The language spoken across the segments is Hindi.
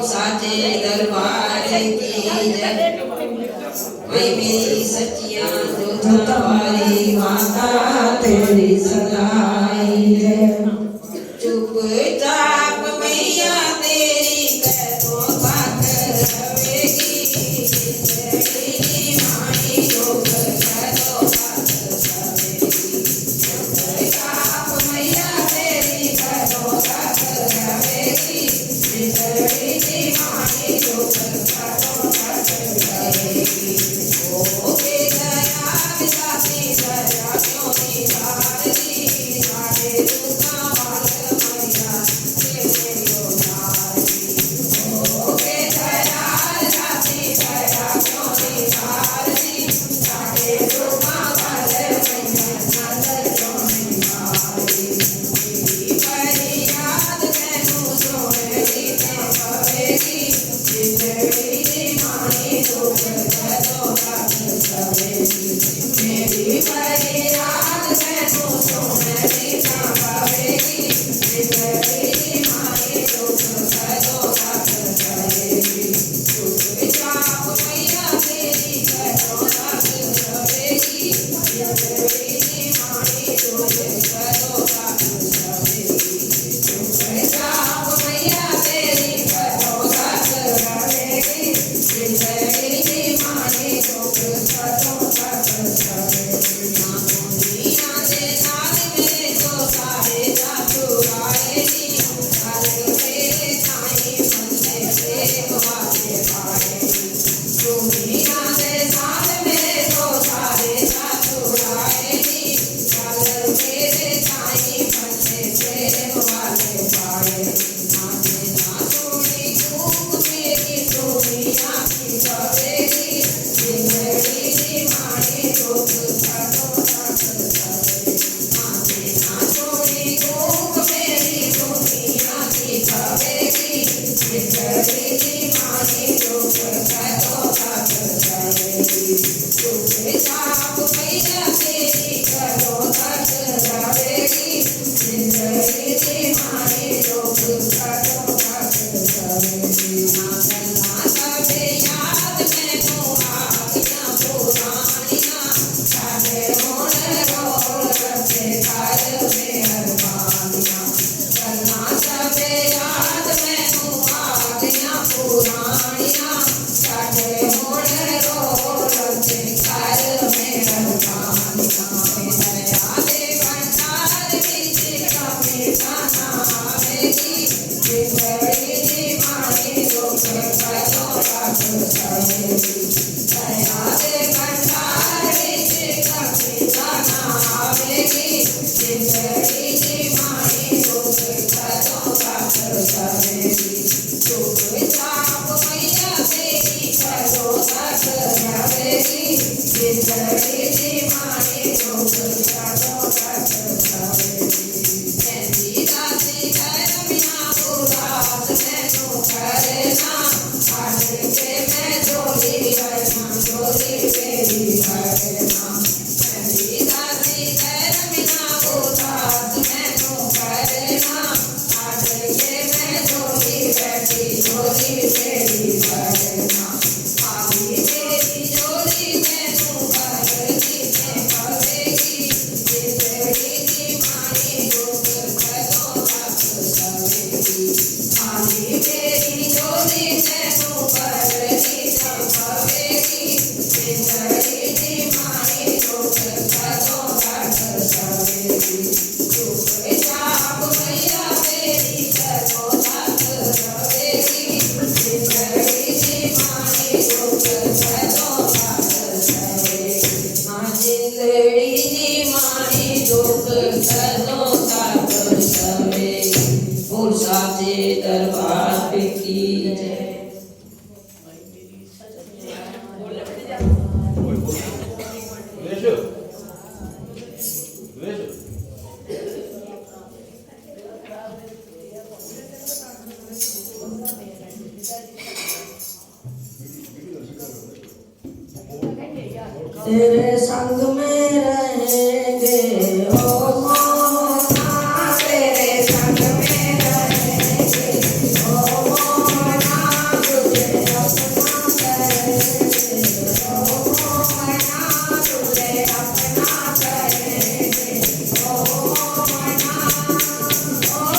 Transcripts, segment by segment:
साचे दरबार की जय। वही मेरी सच्चियां जोधा वाली माता तेरी सदाई जय। चुपचाप मैया तेरी करो बात रवेगी, तेरी मानी लोग करो बात रवेगी। चुपचाप मैया तेरी करो बात रवेगी, तेरी मानी लोग करो बात रवेगी। ओ के दया जाती दया क्यों निधारती, सारे दुखा वाल मैया तेरे उधारी। ओ के दया जाती दया क्यों निधारती, सारे दुखा वाल मैया नजर क्यों निधारी। तेरी फरियाद तैनू सुनदी ते पवेगी, तेरी मानी दुख करो बात रवेगी। मेरी फरियाद तैनू सुनदी ते पवेगी, तेरी मानी दुख करो बात रवेगी। चुपचाप मैया तेरी करो बात रवेगी, तेरी मानी दुख करो बात रवेगी। चुपचाप मैया तेरी करो बात रवेगी, तेरी मानी दुख करो बात रवेगी। दुनिया दे नाल मेरे तो सारे जादू आएगी, कल मेरे ताई बंदे प्रेम वाले पाएगी। दुनिया दे नाल मेरे तो सारे जादू आएगी, कल मेरे ताई बंदे प्रेम वाले पाएगी। नाचे ना थोड़ी धूप मेरी दुनिया की पवेगी, जिंदगी दी मानी दुख करो बात रवेगी। नाचे ना थोड़ी धूप मेरी दुनिया की पवेगी, जिंदगी दी मानी दुख करो बात रवेगी। चुपचाप मैया तेरी करो बात रवेगी, जिंदगी दी मानी दुख करो बात रवेगी। ना करना सबे याद मैनू आदियां पुरानियां, साडे हुण रोल रब्बे कर मेहरबानियां। करना सबे याद मैनू आदियां पुरानियां, साडे हुण रोल रब्बे कर मेहरबानियां। दया दे भंडार विच कमी ना आवेगी, जिंदगी दी मानी दुख करो बात रवेगी। दया दे भंडार विच कमी ना आवेगी, जिंदगी दी मानी दुख करो बात रवेगी। चुपचाप मैया तेरी करो बात रवेगी, जिंदगी दी मानी दुख करो बात रवेगी। मेरी दादी करमिया उदास मैनू करना, आड़ के मैं झोली करना, झोली मेरी करना। मेरी दादी करमिया उदास मैनू करना, आड़ के मैं झोली बैठी, झोली मेरी करना। आली मेरी झोली तैनू भरती ते पवेगी, जिंदगी दी मानी दुख करो बात रवेगी। आली मेरी झोली तैनू भरती ते पवेगी, जिंदगी दी मानी दुख करो बात रवेगी। चुपचाप मैया तेरी करो बात रवेगी, जिंदगी दी मानी दुख करो बात रवेगी। हाँ जिंदगी दी मानी दुख करो बात रवेगी। बोल साचे दरबार की जय। तेरे संग में रहेंगे ओ मोहना, तेरे संग में रहेंगे ओ मोहना, तुझे अपना करेंगे ओ मोहना, तुझे अपना करेंगे ओ मोहना, ओ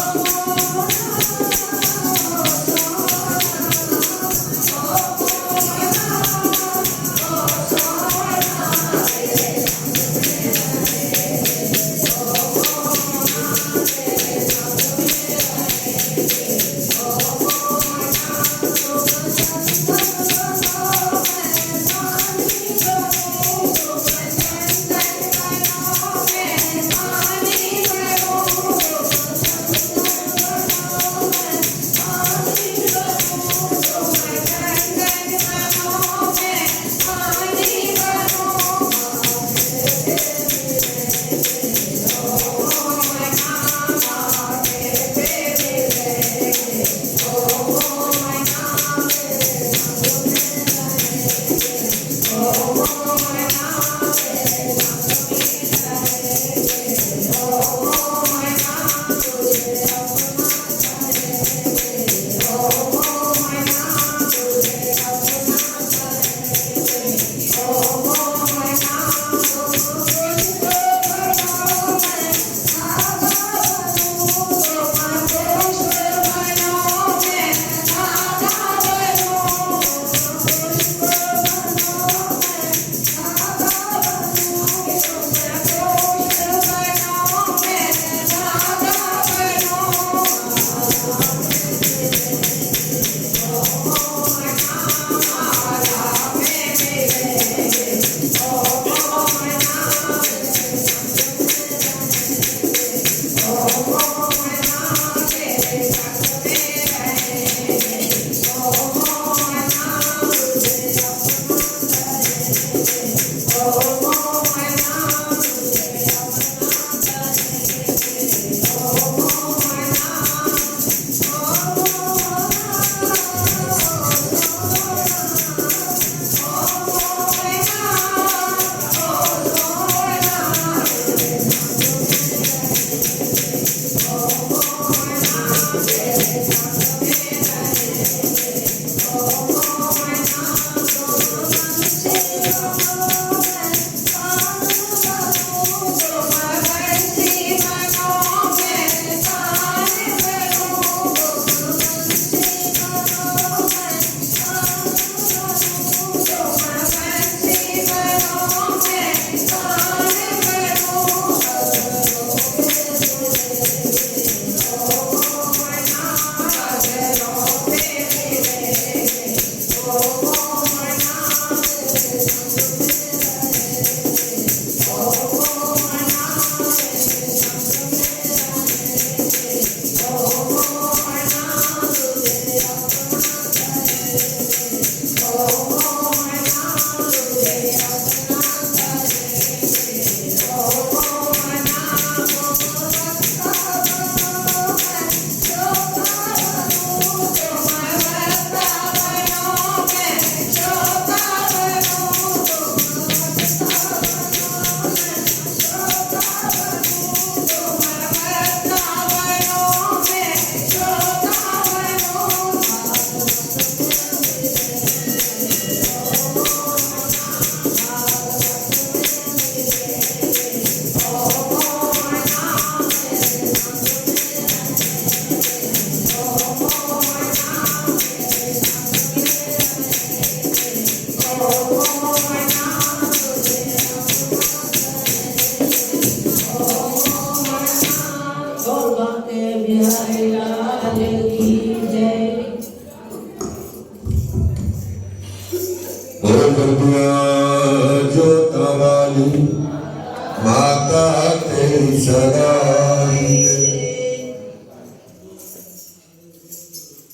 माता तेरी सदा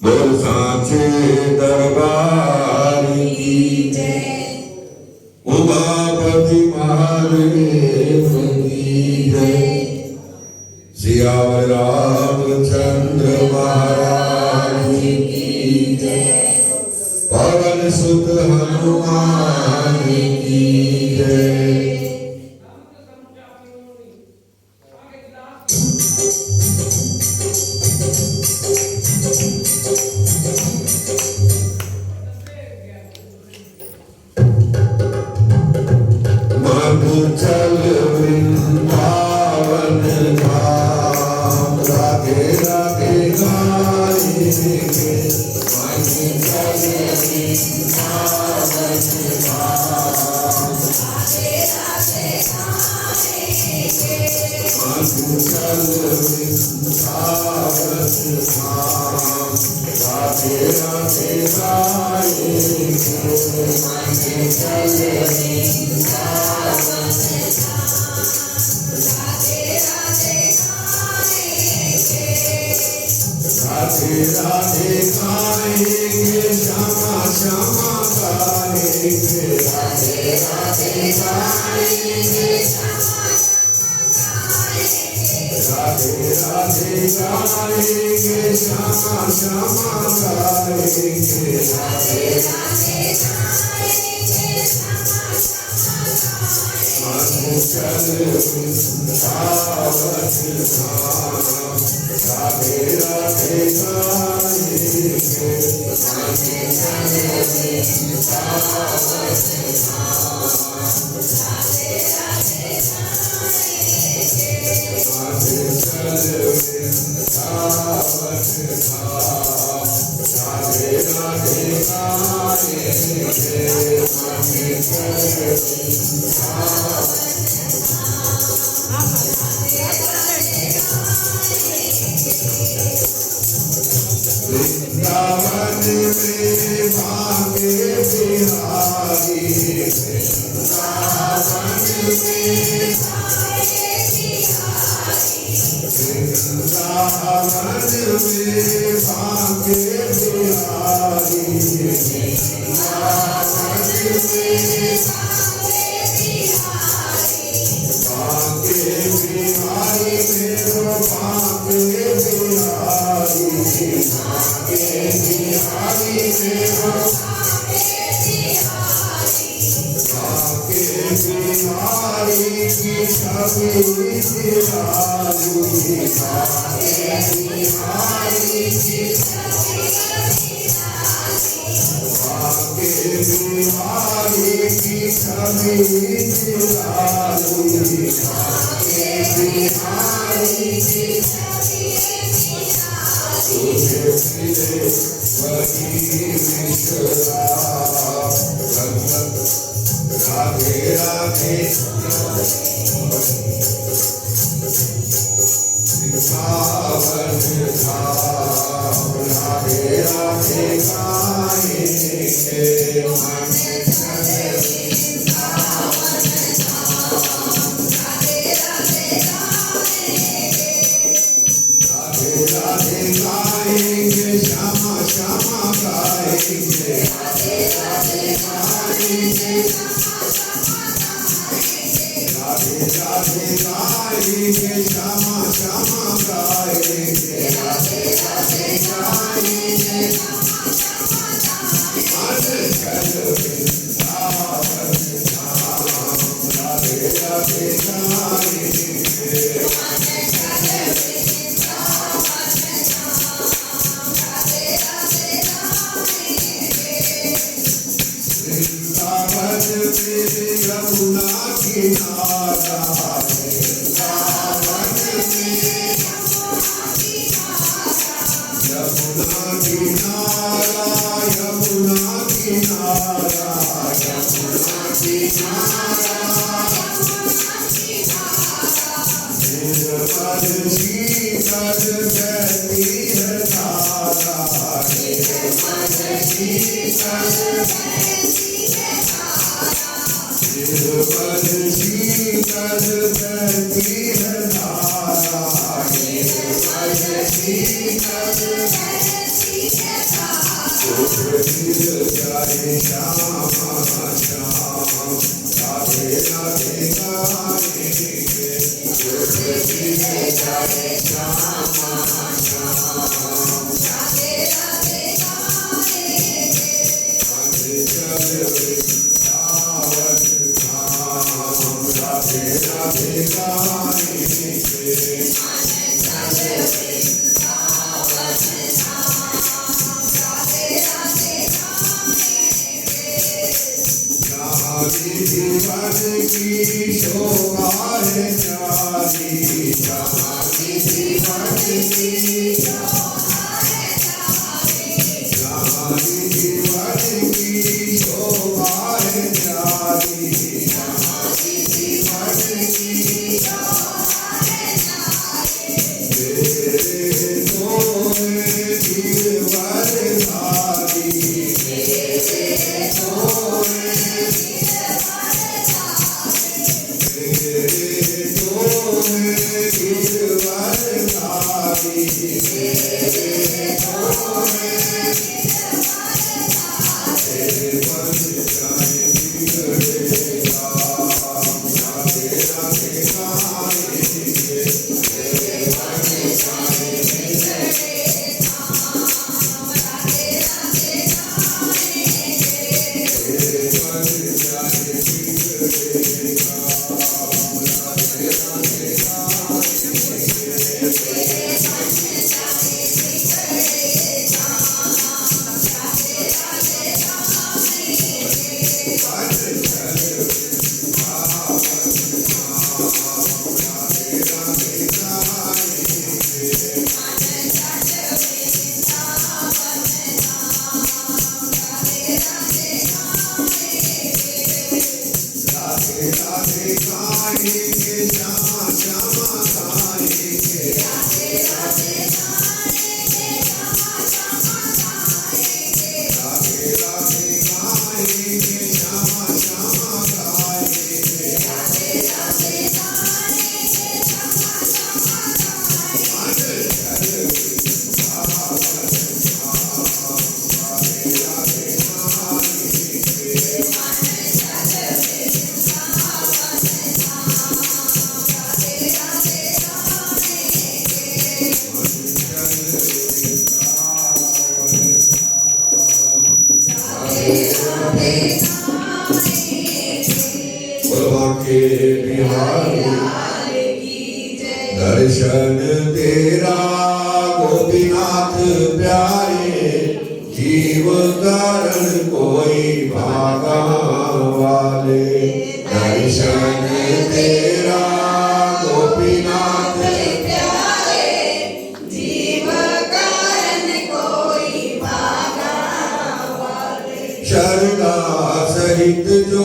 बोल सांचे दरबार की उमापति महादेव की जय। सियावर रामचंद्र महाराज की जय। पवन सुत हनुमान की जय। राधे राधे गाएंगे राधे राधे गाएंगे श्यामा श्यामा गाएंगे राधे राधे गाएंगे राधे राधे गाएंगे श्यामा श्यामा गाएंगे राधे राधे चल वृंदावन धाम राधे राधे गाएंगे वृंदावन में भागे बिहारी वृंदावन में वृंदावन में भागे बिहारी वृंदावन में भागे बिहारी मेरो भागे बिहारी भागे बिहारी मेरो भागे बिहारी की छवि दिलाली भागे बिहारी की भागे बिहारी की छवि दिलाली भागे बिहारी की तुझे मिले वही मिश्रा राधे राधे वृंदावन धाम राधे राधे गाएंगे मन चले राधे राधे गाएंगे श्यामा श्यामा गाएंगे राधे राधे गाएंगे राधे राधे गाएंगे श्यामा श्यामा गाएंगे राधे राधे गाएंगे मन चल वृंदावन धाम राधे राधे गाएंगे वृंदावन में यमुना किनारा वृंदावन में यमुना किनारा यमुना किनारा यमुना किनारा निर्मल शीतल बहती है धारा निर्मल शीतल निर्मल शीतल बहती है धारा निर्मल शीतल मिल जाए श्यामा श्याम राधे राधे गाएंगे मिल जाए श्यामा श्याम राधे राधे गाएंगे मन चल वृंदावन धाम राधे राधे गाएंगे जीवन की शोभा है जारी जहाँ जीवन की जहाँ जीवन की शोभा है जारी जहाँ जीवन की तेरे तो तेरे बन जाए बिगड़ेगा राधे राधे गाएंगे तेरे बन जाए तेरे बन जाए बिगड़ेगा राधे राधे राधे राधे गाएंगे श्यामा श्यामा गाएंगे राधे राधे गाएंगे श्यामा श्यामा गाएंगे के बिहारी दर्शन तेरा गोपीनाथ प्यारे जीव कारण कोई भागा वाले दर्शन तेरा गोपीनाथ शरणा सहित जो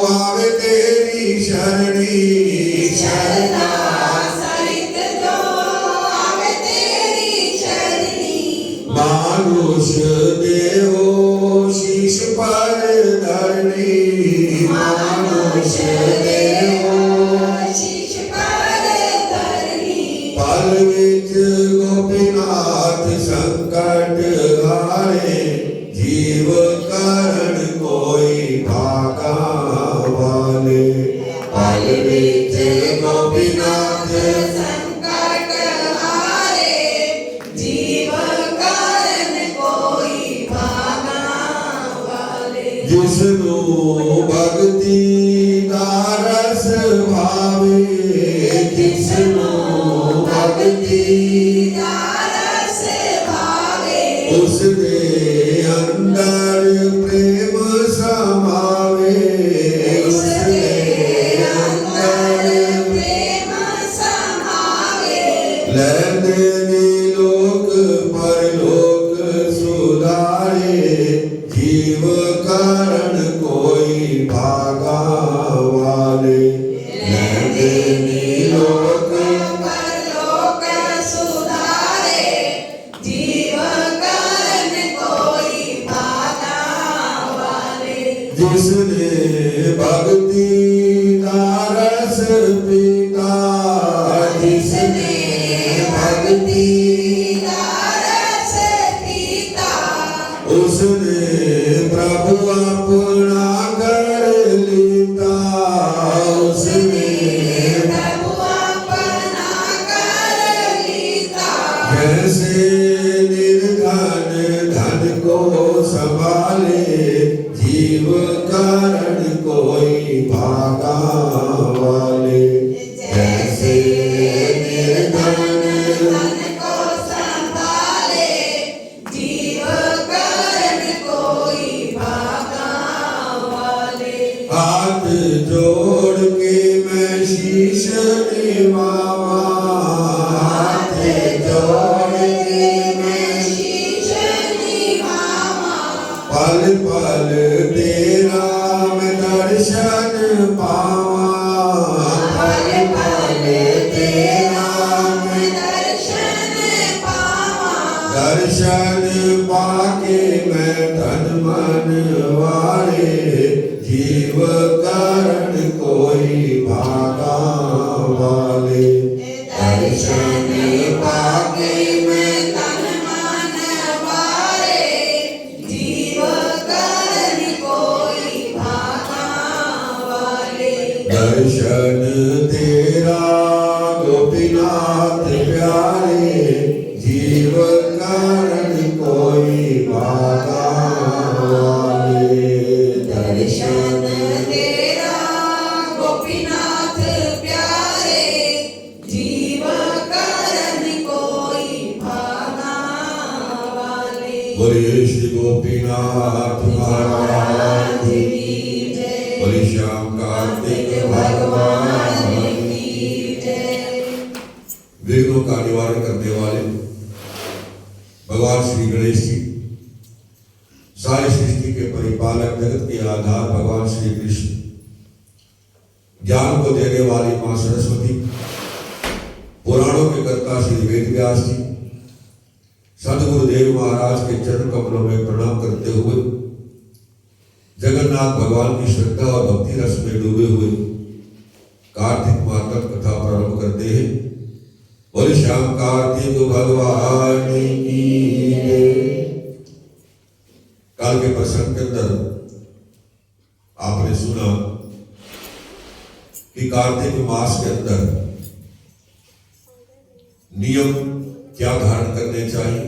आवे तेरी शरणी शरणा मानुष देहो शीश पर धरणी मानुष देहो पल विच गोपीनाथ संकट हारे जीव करण कोई भागा वाले पल विच गोपीनाथ जिसनु भक्ति का रस भावे जिसनु भक्ति उसके अंदर प्रेम समावे उसके अंदर लेने लोक परलोक सुधारे जीव कारण कोई भागा वाले लेने लोक जिसने भक्ति का रस पीता जिसने भक्ति उसने प्रभु अपना कर लेता उसने कैसे निर्धन धन को संभाले जीव कारण कोई भागा वाले कैसे निर्धन हाथ जोड़ के मैं शीश निभावा हाथ जोड़ के मैं पल पल तेरा मैं दर्शन पावा पल पल तेरा मैं दर्शन पाके मैं तन मन वाले जीव कारण कोई भागा वाले दर्शन पाके मैं तन मन भागा वाले। दर्शन तेरा गोपीनाथ प्यारे, जीव करण कोई भागा वाले। बोलिए श्री गोपीनाथ महाराज की की जय, बोलिए श्याम कार्तिक भगवान की जय। विघ्नों का निवारण करने वाले भगवान श्री गणेश जी, सारी सृष्टि के परिपालक, जगत के आधार भगवान श्री कृष्ण, ज्ञान को देने वाली मां सरस्वती, पुराणों के कर्ता श्री वेद व्यास जी, सदगुरुदेव महाराज के चरण कमलों में प्रणाम करते हुए जगन्नाथ भगवान की श्रद्धा और भक्ति रस में डूबे हुए कार्तिक मातम कथा प्रारंभ करते हैं। बोले श्याम कार्तिक भगवान की जय। काल के प्रसंग के अंदर आपने सुना कि कार्तिक मास के अंदर नियम क्या धारण करने चाहिए,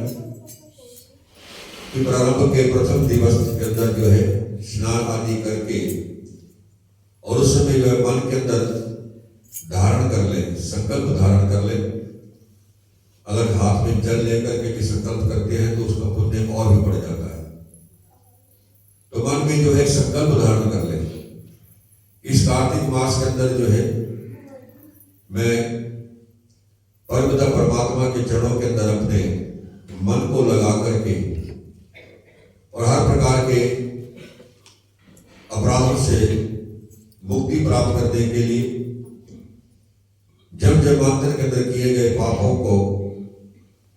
कि प्रारंभ के प्रथम दिवस के अंदर जो है स्नान आदि करके और उस समय जो है मन के अंदर धारण कर ले, संकल्प धारण कर ले। अगर हाथ में जल लेकर के भी संकल्प करते हैं तो उसका पुण्य और भी बढ़ जाता है। तो मन में जो है संकल्प धारण कर ले। इस कार्तिक मास के अंदर जो है मैं परमपिता परमात्मा के चरणों के अंदर अपने मन को लगा करके और हर प्रकार के अपराधों से मुक्ति प्राप्त करने के लिए, जब जन्मांतर के अंदर किए गए पापों को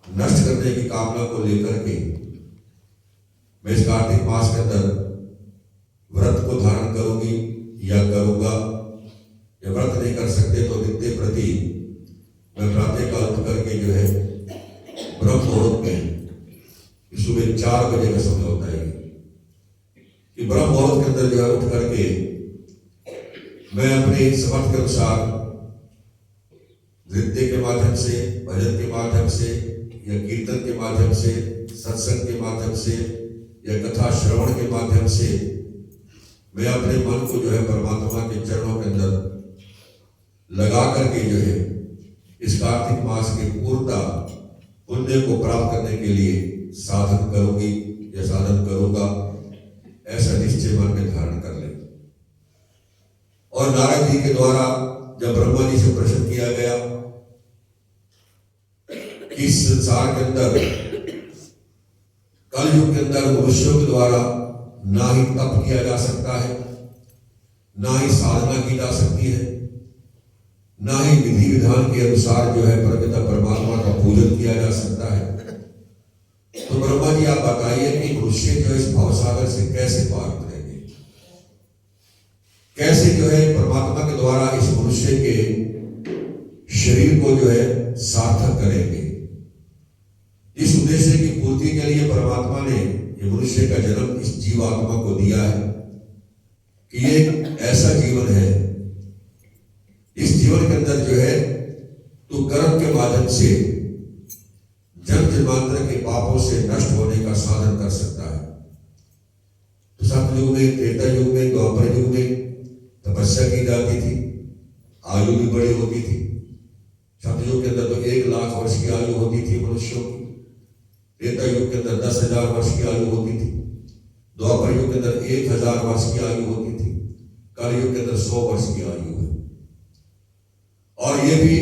नष्ट करने की कामना को लेकर के मैं इस कार्तिक मास के अंदर व्रत को धारण करूंगी या करूंगा। या व्रत नहीं कर सकते तो नित्य प्रति मैं प्रातः काल उठ करके जो है ब्रह्म मुहूर्त में, सुबह 4 बजे का समय होता है कि ब्रह्म मुहूर्त के अंदर जो है उठ करके मैं अपने समर्थ के अनुसार नृत्य के माध्यम से, भजन के माध्यम से या कीर्तन के माध्यम से, सत्संग के माध्यम से या कथा श्रवण के माध्यम से मैं अपने मन को जो है परमात्मा के चरणों के अंदर लगा करके जो है इस कार्तिक मास की पूर्णता पुण्य को प्राप्त करने के लिए साधन करूंगी या साधन करूंगा, ऐसा निश्चय मन में धारण कर ले। और नारद जी के द्वारा जब ब्रह्मा जी से प्रश्न किया गया कि इस संसार के अंदर कलयुग के अंदर मनुष्यों के द्वारा ना ही तप किया जा सकता है, ना ही साधना की जा सकती है, ना ही विधि विधान के अनुसार जो है परमपिता परमात्मा का पूजन किया जा सकता है, तो ब्रह्मा जी आप बताइए कि मनुष्य जो है इस भवसागर से कैसे पार करेंगे, कैसे जो है परमात्मा के द्वारा इस मनुष्य के शरीर को जो है सार्थक करेंगे। इस उद्देश्य की पूर्ति के लिए परमात्मा ने ये मनुष्य का जन्म इस जीवात्मा को दिया है कि ये ऐसा जीवन है, इस जीवन के अंदर जो है तू कर्म के माध्यम से जन्म जन्मांतर के पापों से नष्ट होने का साधन कर सकता है। तो सतयुग में, त्रेता युग में, द्वापर युग में तपस्या की जाती थी, आयु भी बड़ी होती थी। सतयुग के अंदर तो 1 लाख वर्ष की आयु होती थी मनुष्यों की, त्रेता युग के अंदर 10,000 वर्ष की आयु होती थी, द्वापर युग के अंदर 1,000 वर्ष की आयु होती थी, कलयुग के अंदर 100 वर्ष की आयु है। और ये भी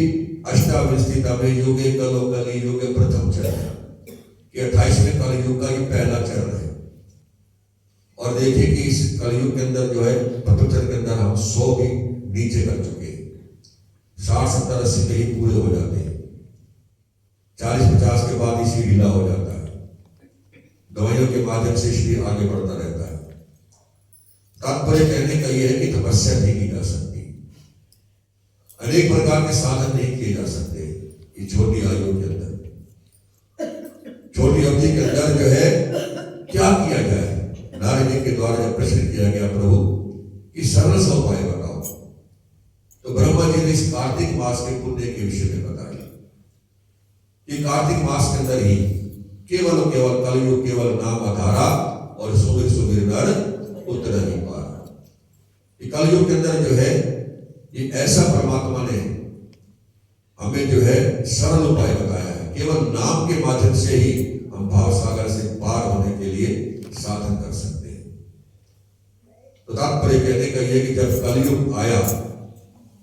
अष्टाविंशतितमे युगे कलो कली युगे प्रथम चरण कि 28वें कलयुग का ये पहला चरण है। और देखिए कि इस कलयुग के अंदर जो है प्रथम चरण के अंदर हम 100 भी नीचे कर चुके हैं, 60, 70, 80 में ही पूरे हो जाते हैं। 40, 50 के बाद ही शरीर ढीला हो जाता है, दवाइयों के माध्यम से शरीर आगे बढ़ता रहता है। तात्पर्य कहने का यह है कि तपस्या नहीं की जा सकती, अनेक प्रकार के साधन नहीं किए जा सकते। ये छोटी आयु के अंदर, छोटी अवधि के अंदर जो है क्या किया जाए। नारद जी के द्वारा जब प्रश्न किया गया प्रभु कि सरल सा उपाय बताओ, तो ब्रह्मा जी ने इस कार्तिक मास के पुण्य के विषय में बताया कि कार्तिक मास के अंदर ही केवल कलयुग केवल नाम आधारा और सुमिर सुमिर नर उतर नहीं पार। ये कलयुग के अंदर जो है ये ऐसा परमात्मा ने हमें जो है सरल उपाय बताया है। केवल नाम के माध्यम से ही हम भाव सागर से पार होने के लिए साधन कर सकते हैं। तो तात्पर्य कहने का यह कि जब कलयुग आया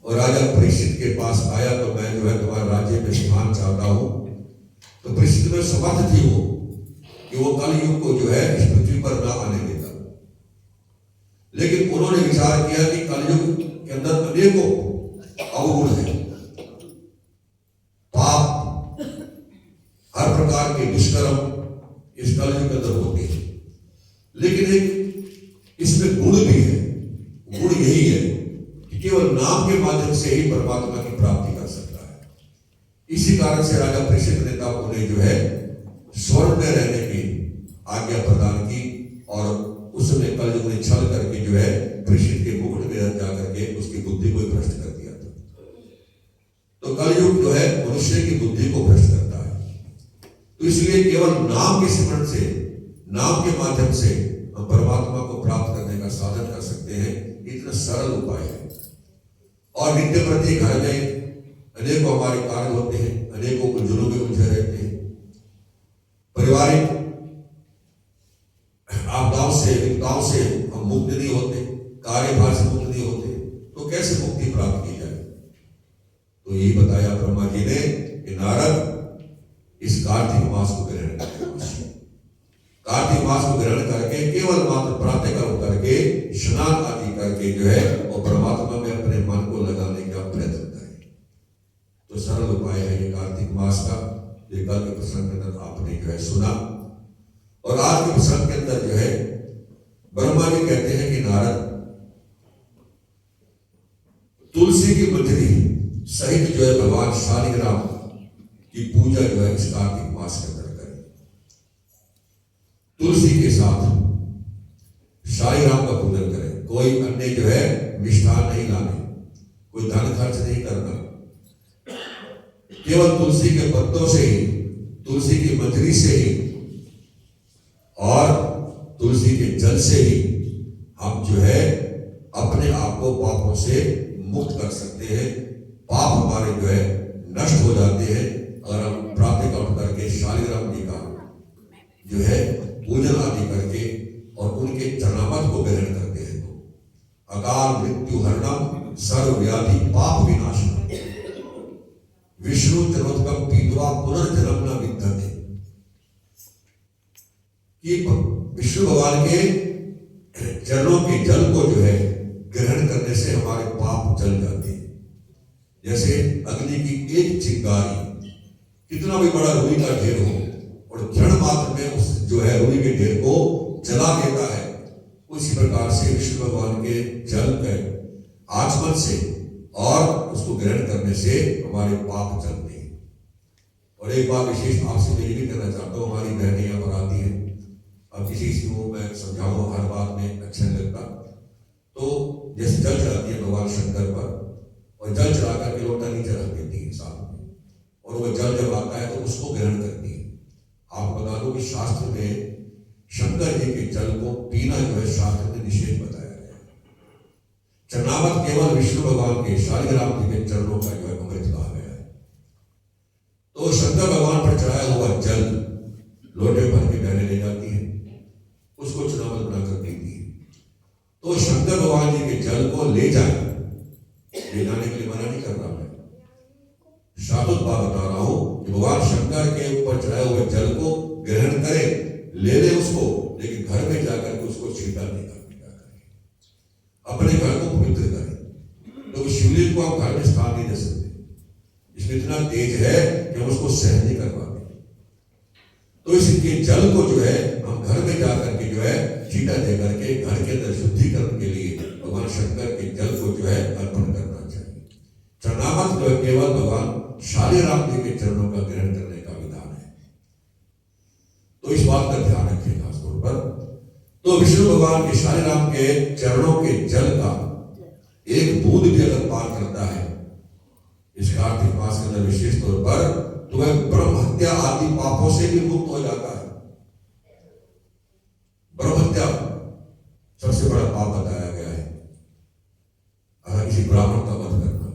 और राजा परीक्षित के पास आया तो मैं जो है तुम्हारे राज्य में स्थान चाहता हूं, तो परीक्षित में समर्थ थी वो कि वो कलयुग को जो है इस पृथ्वी पर ना आने देता। लेकिन उन्होंने विचार किया कि कलयुग के अंदर अनेकों अवगुण है, पाप, हर प्रकार के दुष्कर्म इस कलयुग के अंदर होते हैं। लेकिन एक इसमें गुण भी है। गुण यही है कि केवल नाम के माध्यम से ही परमात्मा की प्राप्ति कर सकता है। इसी कारण से राजा परीक्षित ने तब उन्हें जो है स्वर्ग में रहने की आज्ञा प्रदान की और उसने कलयुग ने छल करके जो है परीक्षित के मुकुट में जाकर के उसकी बुद्धि को भ्रष्ट कर दिया था। तो कलयुग जो है मनुष्य की बुद्धि को भ्रष्ट करता है। तो इसलिए केवल नाम के स्मरण से, नाम के माध्यम से हम परमात्मा को प्राप्त करने का साधन कर सकते हैं। इतना सरल उपाय है। और नित्य प्रति घर में अनेकों हमारे कार्य होते हैं, अनेकों उलझनों में उलझे रहते हैं, पारिवारिक आपदाओं से विपदाओं से हम मुक्त नहीं होते, कार्यभार से मुक्त नहीं होते, तो कैसे मुक्ति प्राप्त की जाए? तो यही बताया ब्रह्मा जी ने कि नारद इस कार्तिक मास को ग्रहण करें। कार्तिक मास को ग्रहण करके केवल मात्र प्रातःकाल करके स्नान आदि करके जो है वो परमात्मा में अपने मन को लगाने का प्रयत्न करें। तो सरल उपाय है ये कार्तिक मास का। ये कल के प्रसंग के अंदर आपने जो है सुना। और आज के प्रसंग के अंदर जो है ब्रह्मा जी कहते हैं कि नारद तुलसी की मंजरी सहित जो है भगवान शालिग्राम की पूजा जो है इस कार्तिक मास के अंदर करें। तुलसी के साथ शालिग्राम का पूजन करें। कोई अन्य जो है मिष्ठान नहीं लाने, कोई धन खर्च नहीं करना, केवल तुलसी के पत्तों से ही, तुलसी की मंजरी से ही और तुलसी के जल से ही हम जो है अपने आप को पापों से मुक्त कर सकते हैं। पाप हमारे जो है नष्ट हो जाते हैं अगर हम प्रातःकाल करके शालिग्राम जी का जो है पूजन आदि करके और उनके चरणामृत को ग्रहण करते हैं। तो अकाल मृत्यु हरणम सर्व व्याधि पाप विनाशनम विष्णु जन्मोत्कम पीतवा पुनर्जन्म न विद्यते। कि विष्णु भगवान के चरणों के जल को जो है ग्रहण करने से हमारे पाप जल जाते हैं। जैसे अग्नि की एक चिंगारी कितना भी बड़ा रुई का ढेर हो और क्षण मात्र में उस जो है रुई के ढेर को जला देता है, उसी प्रकार से विष्णु भगवान के जल के आचमन से और उसको ग्रहण करने से हमारे पाप जलते हैं। और एक बात विशेष आपसे मैं ये भी कहना चाहता हूँ, हमारी बहनें यहाँ पर आती हैं, अब किसी को मैं समझाऊं हर बात में अच्छा नहीं लगता, तो जैसे जल चढ़ाती है भगवान शंकर पर और जल चढ़ा करके लोटा नीचे रख देती है साथ में, और वो जल जब आता है तो उसको ग्रहण करती है। आप बता दो कि शास्त्र में शंकर जी के जल को पीना जो है शास्त्र में निषेध बताया गया। चरणामृत केवल विष्णु भगवान के शालिग्राम जी के चरणों का जो है अमृत कहा गया है। तो शंकर भगवान पर चढ़ाया हुआ जल लोटे भर के बहने ले जाती है, उसको चरणामृत बनाकर देती है। तो शंकर भगवान जी के जल को ले जाए, ले जाने के लिए मना नहीं कर रहा मैं, शाश्वत बात बता रहा हूं कि भगवान शंकर के ऊपर चढ़ाए हुए जल को ग्रहण करे, ले ले उसको, लेकिन घर में जाकर के उसको छीटा नहीं करने का, अपने घर को पवित्र करें। तो शिवलिंग को हम घर में स्थान नहीं दे सकते, इसमें इतना तेज है कि हम उसको सहन नहीं कर पाते। तो इसके जल को जो है हम घर में जाकर के जो है छीटा दे करके घर के अंदर शुद्धिकरण के लिए भगवान शंकर के जल को जो है अर्पण करना चाहिए। चरणामृत जो है केवल भगवान शालिग्राम जी के चरणों का ग्रहण करने का विधान है। तो इस बात का ध्यान रखें खास तौर पर। तो विष्णु भगवान के शालिग्राम के चरणों के जल का एक बूंद भी अगर पान करता है इस कार्तिक मास के अंदर विशेष तौर पर, तो वह ब्रह्म हत्या आदि पापों से भी मुक्त हो जाता है। ब्रह्म हत्या सबसे बड़ा पाप बताया गया है, अगर किसी ब्राह्मण का वध करना।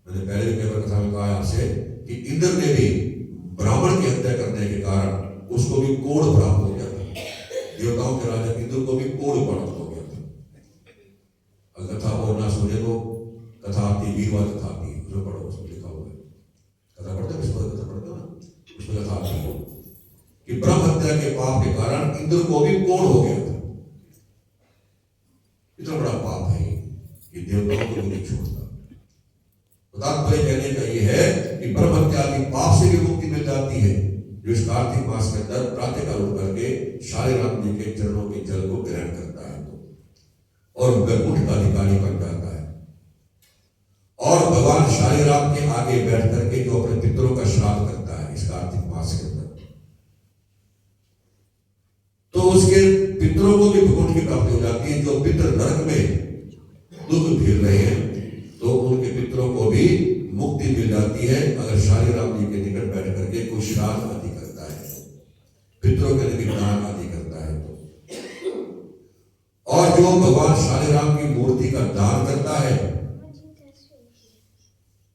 मैंने पहले भी कई कथा में कहा आपसे कि इंद्र ने भी ब्राह्मण की हत्या करने के कारण उसको भी कोढ़ प्राप्त हो गया था। देवताओं के राजा इंद्र को भी कोढ़ प्राप्त हो गया था। अगर कथा और ना सुने तो कथा आती, वीरवार कथा आती है, उसमें पढ़ो, उसमें लिखा हुआ है। कथा पढ़ते हो, कथा पढ़ते हो ना, उसमें कथा आती है कि ब्रह्म हत्या के पाप के कारण इंद्र को भी कोढ़ हो गया था। इतना बड़ा पाप है कि देवताओं को भी नहीं छोड़ता। तात्पर्य कहने का यह है कि ब्रह्म हत्या की पाप से भी मुक्ति मिल जाती है, जो इस कार्तिक मास के अंदर प्रातःकाल उठ करके शालिग्राम राम जी के चरणों के जल को ग्रहण करता है और वैकुंठ का अधिकारी बन जाता है। और भगवान शालिग्राम राम के आगे बैठ करके जो अपने पितरों का श्राद्ध करता है इस कार्तिक मास के अंदर, तो उसके पितरों को भी वैकुंठ की प्राप्ति हो जाती है। जो पितर नरक में दुख झेल रहे हैं तो उनके पितरों को भी मुक्ति मिल जाती है, अगर शालिग्राम राम जी के निकट बैठ करके कोई श्राद्ध आदि करता है, पितरों के निदान आदि करता है तो। और जो भगवान शालिग्राम राम की मूर्ति का दान करता है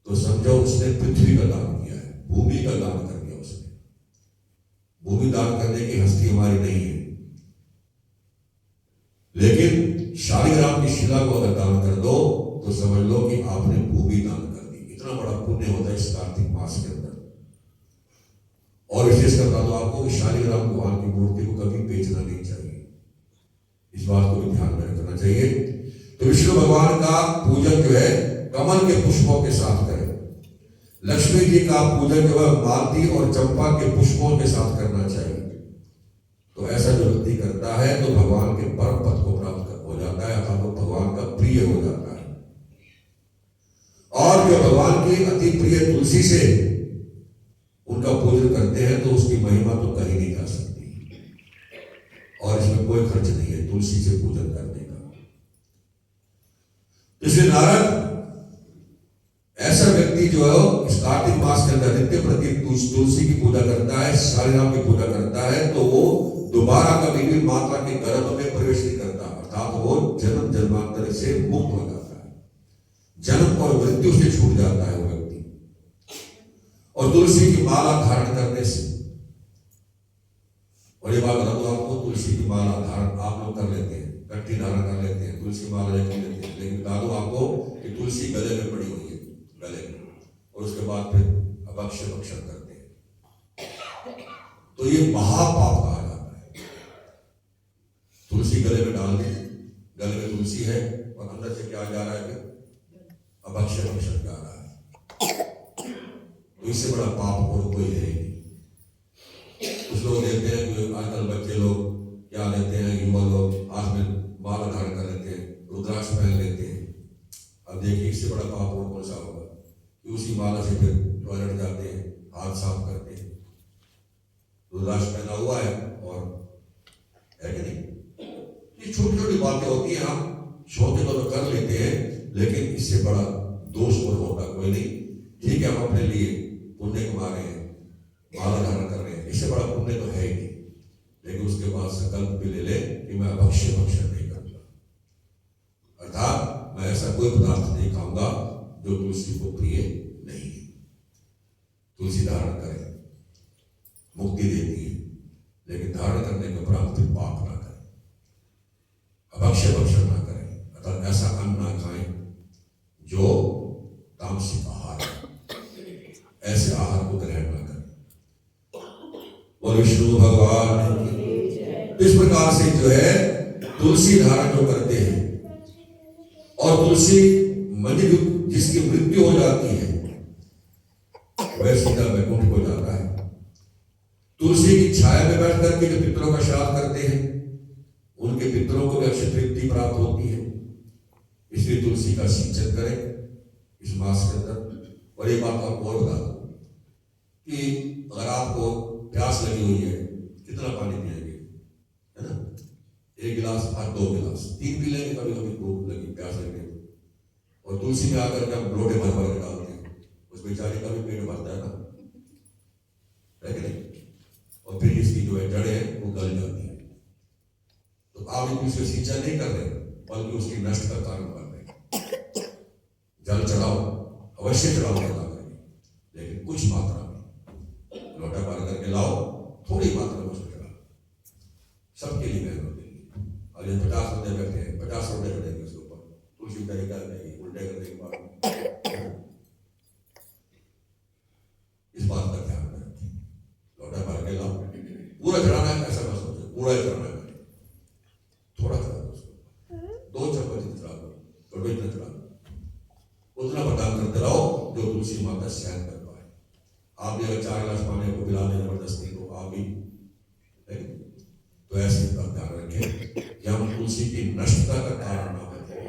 तो समझो उसने पृथ्वी का दान किया है, भूमि का दान कर दिया उसने। भूमि दान करने की हस्ती हमारी नहीं है, लेकिन शालिग्राम राम की शिला को अगर दान कर दो तो समझ लो कि आपने भूमि दान कर दी। इतना बड़ा पुण्य होता है इस कार्तिक मास के अंदर। और विशेषकर बता दो आपको कि शालिग्राम भगवान की मूर्ति को कभी बेचना नहीं चाहिए, इस बात को भी ध्यान में रखना चाहिए। तो विष्णु भगवान का पूजन जो है कमल के पुष्पों के साथ करें। लक्ष्मी जी का पूजन जो है मालती और चंपा के पुष्पों के साथ करना चाहिए। तो ऐसा जो व्यक्ति करता है तो भगवान के परम पद को प्राप्त हो जाता है, अर्थात वो भगवान का प्रिय हो जाता है। और जो भगवान की अति प्रिय तुलसी से उनका पूजन करते हैं तो उसकी महिमा तो कही नहीं जा सकती, और इसमें कोई खर्च नहीं है तुलसी से पूजन करने का। इसलिए नारद ऐसा व्यक्ति जो है इस कार्तिक मास के अंदर नित्य प्रति तुलसी की पूजा करता है, शालिग्राम की पूजा करता है, तो वो दोबारा कभी भी माता के गर्भ में प्रवेश नहीं करता, अर्थात वो जन्म जन्मांतर से मुक्त हो जाता है, जन्म और मृत्यु से छूट जाता है वो व्यक्ति। और तुलसी की माला धारण करने से, और ये बात बता दो आपको, तुलसी की माला धारण आप लोग कर लेते हैं, कट्टी धारण कर लेते हैं, तुलसी माला लेकर लेते हैं, लेकिन बता दो आपको कि तुलसी गले में पड़ी हुई है, गले में, और उसके बाद फिर अभक्ष्य भक्षण करते हैं, तो ये महापाप कहा जाता है। तुलसी गले में डाल दी, गले में तुलसी है और अंदर से क्या जा रहा है, अभक्ष्य भक्षण जा रहा है, तो इससे बड़ा पाप और कोई है नहीं। कुछ लोग देखते हैं कि आजकल बच्चे लोग क्या लेते हैं, युवा लोग हाथ में माला धारण कर लेते हैं, रुद्राक्ष पहन लेते हैं। अब देखिए इससे बड़ा पाप और कौन सा होगा कि उसी माला से फिर टॉयलेट जाते हैं, हाथ साफ करते हैं, रुद्राक्ष पहना हुआ है, और है कि नहीं। ये छोटी छोटी बातें होती हैं, हम शौक के तौर पर कर लेते हैं, लेकिन इससे बड़ा दोष और होता कोई नहीं। ठीक है, हम अपने लिए पुण्य कमा रहे हैं, माला धारण कर रहे हैं, इससे बड़ा पुण्य तो है ही नहीं, लेकिन उसके बाद संकल्प भी ले ले कि मैं अभक्ष्य भक्षण नहीं करूंगा, अर्थात मैं ऐसा कोई पदार्थ नहीं खाऊंगा जो तुलसी को प्रिय नहीं है। तुलसी धारण करें, मुक्ति देती है, लेकिन धारण करने के उपरांत फिर पाप ना करें, अभक्ष्य भक्षण ना करें, अर्थात ऐसा अन्न ना खाएं जो तामसिक आहार है, ऐसे आहार को ग्रहण ना करें। और विष्णु भगवान इस प्रकार से जो है तुलसी धारण जो करते हैं, और तुलसी मंदिर जिसकी मृत्यु हो जाती है वह सीधा वैकुंठ हो जाता है। तुलसी की छाया में बैठ करके जो पितरों का श्राद्ध करते हैं उनके पितरों को भी अक्षय तृप्ति प्राप्त होती है। इसलिए तुलसी का सिंचन करें इस मास के अंदर। और एक बात आपको और बता दूं कि अगर आपको प्यास लगी हुई है, कितना पानी पिएंगे, है ना, 1 गिलास, 2 गिलास, 3 पी लेंगे, कभी कभी भूख लगी, प्यास लगी, और तुलसी में आकर के हम लोटे भर भर के डालते हैं, उस बेचारे का भी पेट भरता है ना, है कि नहीं, और फिर इसकी जो है जड़ें हैं वो गल जाती है। तो आप एक उसका सिंचाई नहीं कर रहे बल्कि उसकी नष्ट का कारण बन रहे। जल चढ़ाओ, अवश्य चढ़ाओ लगा करके, लेकिन कुछ मात्रा में लोटा भर करके लाओ, थोड़ी मात्रा में उसको चढ़ाओ, सबके लिए मेहनत देगी। और ये 50 बंदे बैठे हैं, 50 रुपये चढ़ेंगे उसके ऊपर, तुलसी तरीका देगी उल्टे करने के बाद। इस बात का ध्यान रखें, लोटा भर के लाओ, पूरा चढ़ाना है ऐसा मत सोचो, पूरा चढ़ाना है, थोड़ा चढ़ा दो उसको, 2 चम्मच चढ़ा दो, तो इतना चढ़ा दो, उतना बर्दाश्त करते रहो जो तुलसी माता सहन कर पाए। आप भी अगर 4 गिलास पानी को पिला दें जबरदस्ती तो आप भी, तो ऐसे का ध्यान रखें कि हम तुलसी की नष्टता का कारण ना बने।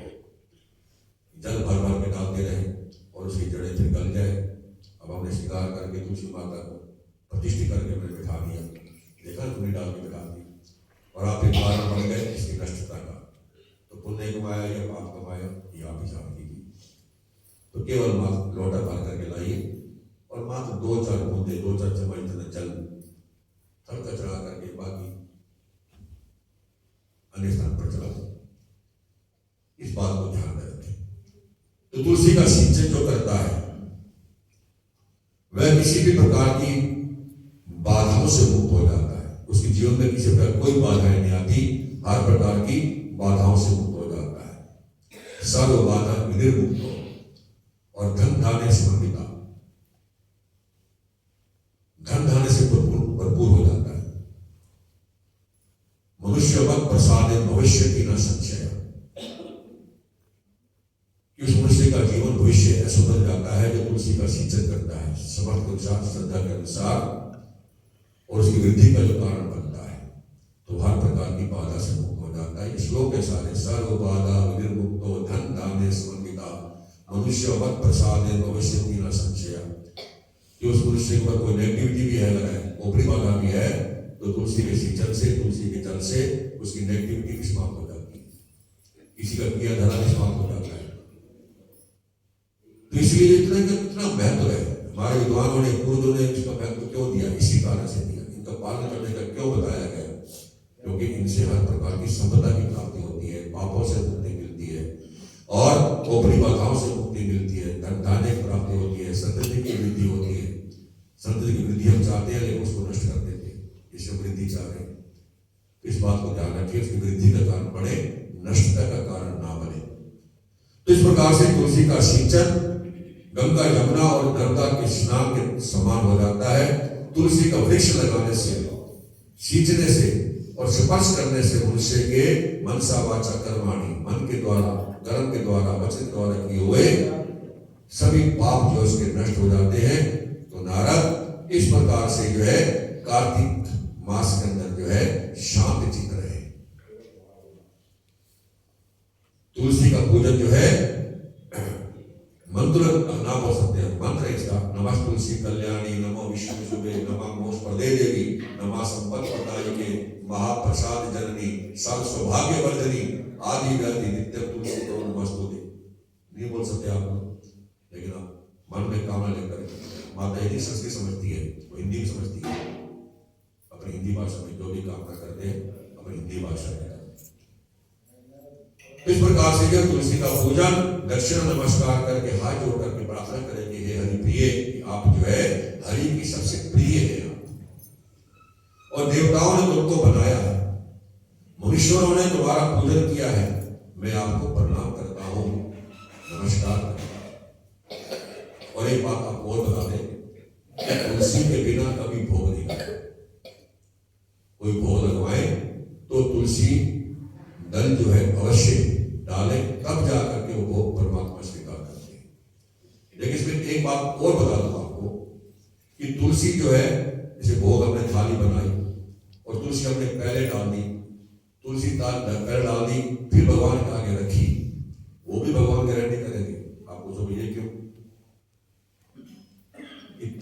जल भर भर के डालते रहे और उसकी जड़ें फिर गल जाए। अब हमने शिकार करके तुलसी माता को प्रतिष्ठित करके मैंने बिठा दिया, देखा तुमने डाल के बिठा दी, और आप एक कारण बन गए इसकी नष्टता का। तो पुण्य कमाया या पाप कमाया ये आप हिसाब कीजिए। तो केवल मात्र लोटा भर करके लाइए और मात्र 2-4 बूंदे, 2-4 चम्मच इतना जल थड़का चढ़ा करके बाकी अन्य स्थान पर चला दो। इस बात को ध्यान में रखें। तो तुलसी का सिंचन जो करता है वह किसी भी प्रकार की बाधाओं से मुक्त हो जाता है। उसके जीवन में किसी प्रकार कोई बाधाएं नहीं आती, हर प्रकार की बाधाओं से मुक्त हो जाता है। सर्व बाधा विनिर्मुक्त हो और धन धान्य समन्विता, धन धान्य से भरपूर हो जाता है। मनुष्य वक्त प्रसाद भविष्य की न संशय, उस मनुष्य का जीवन भविष्य ऐसा बन जाता है जो तुलसी का सिंचन करता है समर्थ के अनुसार, श्रद्धा के अनुसार, और उसकी वृद्धि का जो कारण बनता है, तो हर प्रकार की बाधा से मुक्त हो जाता है। श्लोक के सारे सर्व बाधा विनिर्मुक्तो धन धान्य समन्विता मनुष्य वक्त प्रसाद भविष्य की न संशय, कि उस मनुष्य के ऊपर कोई नेगेटिविटी भी है, लगा ऊपरी बाधा भी है, तो तुलसी के सिंचन से, तुलसी के जल से उसकी नेगेटिविटी भी समाप्त हो जाती है, किसी का किया धरा भी समाप्त हो जाता है। तो इसलिए इतना महत्व है। हमारे विद्वानों ने, पूर्वजों ने इसका महत्व क्यों दिया, इसी कारण से दिया, इनका पालन करने का क्यों बताया गया, क्योंकि इनसे हर प्रकार की संपदा की प्राप्ति होती है, पापों से मुक्ति मिलती है और ऊपरी बाधाओं से मुक्ति मिलती है, धन धान्य की प्राप्ति होती है, संतति की वृद्धि होती है। संतति की वृद्धि हम चाहते हैं लेकिन उसको नष्ट कर देते हैं, इससे वृद्धि चाह रहे हैं। इस बात को ध्यान रखिए, उसकी वृद्धि का कारण बने, नष्टता का कारण ना बने। तो इस प्रकार से तुलसी का सिंचन गंगा, यमुना और नर्मदा के स्नान के समान हो जाता है। तुलसी का वृक्ष लगाने से, सींचने से और स्पर्श करने से मनुष्य के मनसा वाचा कर्माणि, मन के द्वारा, कर्म के द्वारा, वचन के द्वारा किए हुए सभी पाप जो उसके नष्ट हो जाते हैं। तो नारद इस प्रकार से जो है कार्तिक मास के अंदर जो है शांत चित्त रहे। तुलसी का पूजन जो है मंत्र नाम हो सकते हैं, मंत्र इसका नमः तुलसी कल्याणी, नमो विष्णु शुभे, नमः मोक्ष प्रदे देवी, नमः संपत्ति प्रदायिके, महाप्रसाद जननी, सर्व सौभाग्य वर्धनी, आदि व्याधि नित्य तुलसी को नमस्तुते। नहीं बोल सकते आप लोग, लेकिन आप मन में कामना लेकर, माता यदि संस्कृत समझती है वो हिंदी में समझती है, अपनी हिंदी भाषा में जो भी कामना करते हैं अपनी हिंदी भाषा में। इस प्रकार से जब तुलसी का पूजन दक्षिणा नमस्कार करके हाथ जोड़ करके प्रार्थना करेंगे, हे हरि प्रिय, आप जो है हरि की सबसे प्रिय है, और देवताओं ने तुमको बनाया है, मनुष्यों ने तुम्हारा पूजन किया है, मैं आपको प्रणाम करता हूं, नमस्कार करता हूं। और एक बात आपको और बता दें, तुलसी के बिना कभी भोग नहीं खाए। कोई भोग लगवाए तो तुलसी दल जो है अवश्य डाले, तब जाकर के वो भोग परमात्मा स्वीकार करते हैं। लेकिन इसमें एक बात और बता दूं आपको कि तुलसी जो है, जैसे भोग हमने थाली बनाई और तुलसी हमने पहले डाल दी, तुलसी पहले डाल दी फिर भगवान के आगे रखी, वो भी भगवान गारंटी करेंगे। आप पूछो भैया क्यों?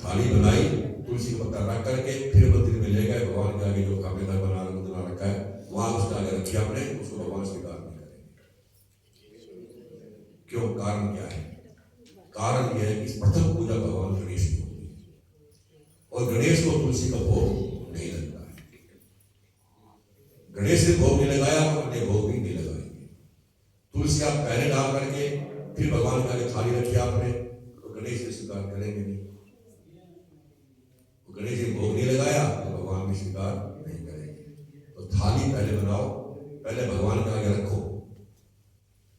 थाली बनाई, तुलसी का पत्ता रख करके फिर मंदिर में ले गए, भगवान के आगे जो कामेला बना रखा है वहां उसके आगे रखी आपने, उसको भगवान स्वीकार नहीं करेंगे। क्यों? कारण क्या है? कारण यह है कि प्रथम पूजा भगवान गणेश की होती है और गणेश को तुलसी भोग नहीं लगता है। गणेश ने भोग नहीं लगाया तो अन्य भोग भी नहीं लगाएंगे। तुलसी आप पहले डाल करके फिर भगवान के आगे थाली रखी आपने, तो गणेश जी स्वीकार करेंगे नहीं। तो गणेश जी भोग नहीं लगाया तो भगवान भी स्वीकार नहीं करेंगे। तो थाली पहले बनाओ, पहले भगवान के आगे रखो,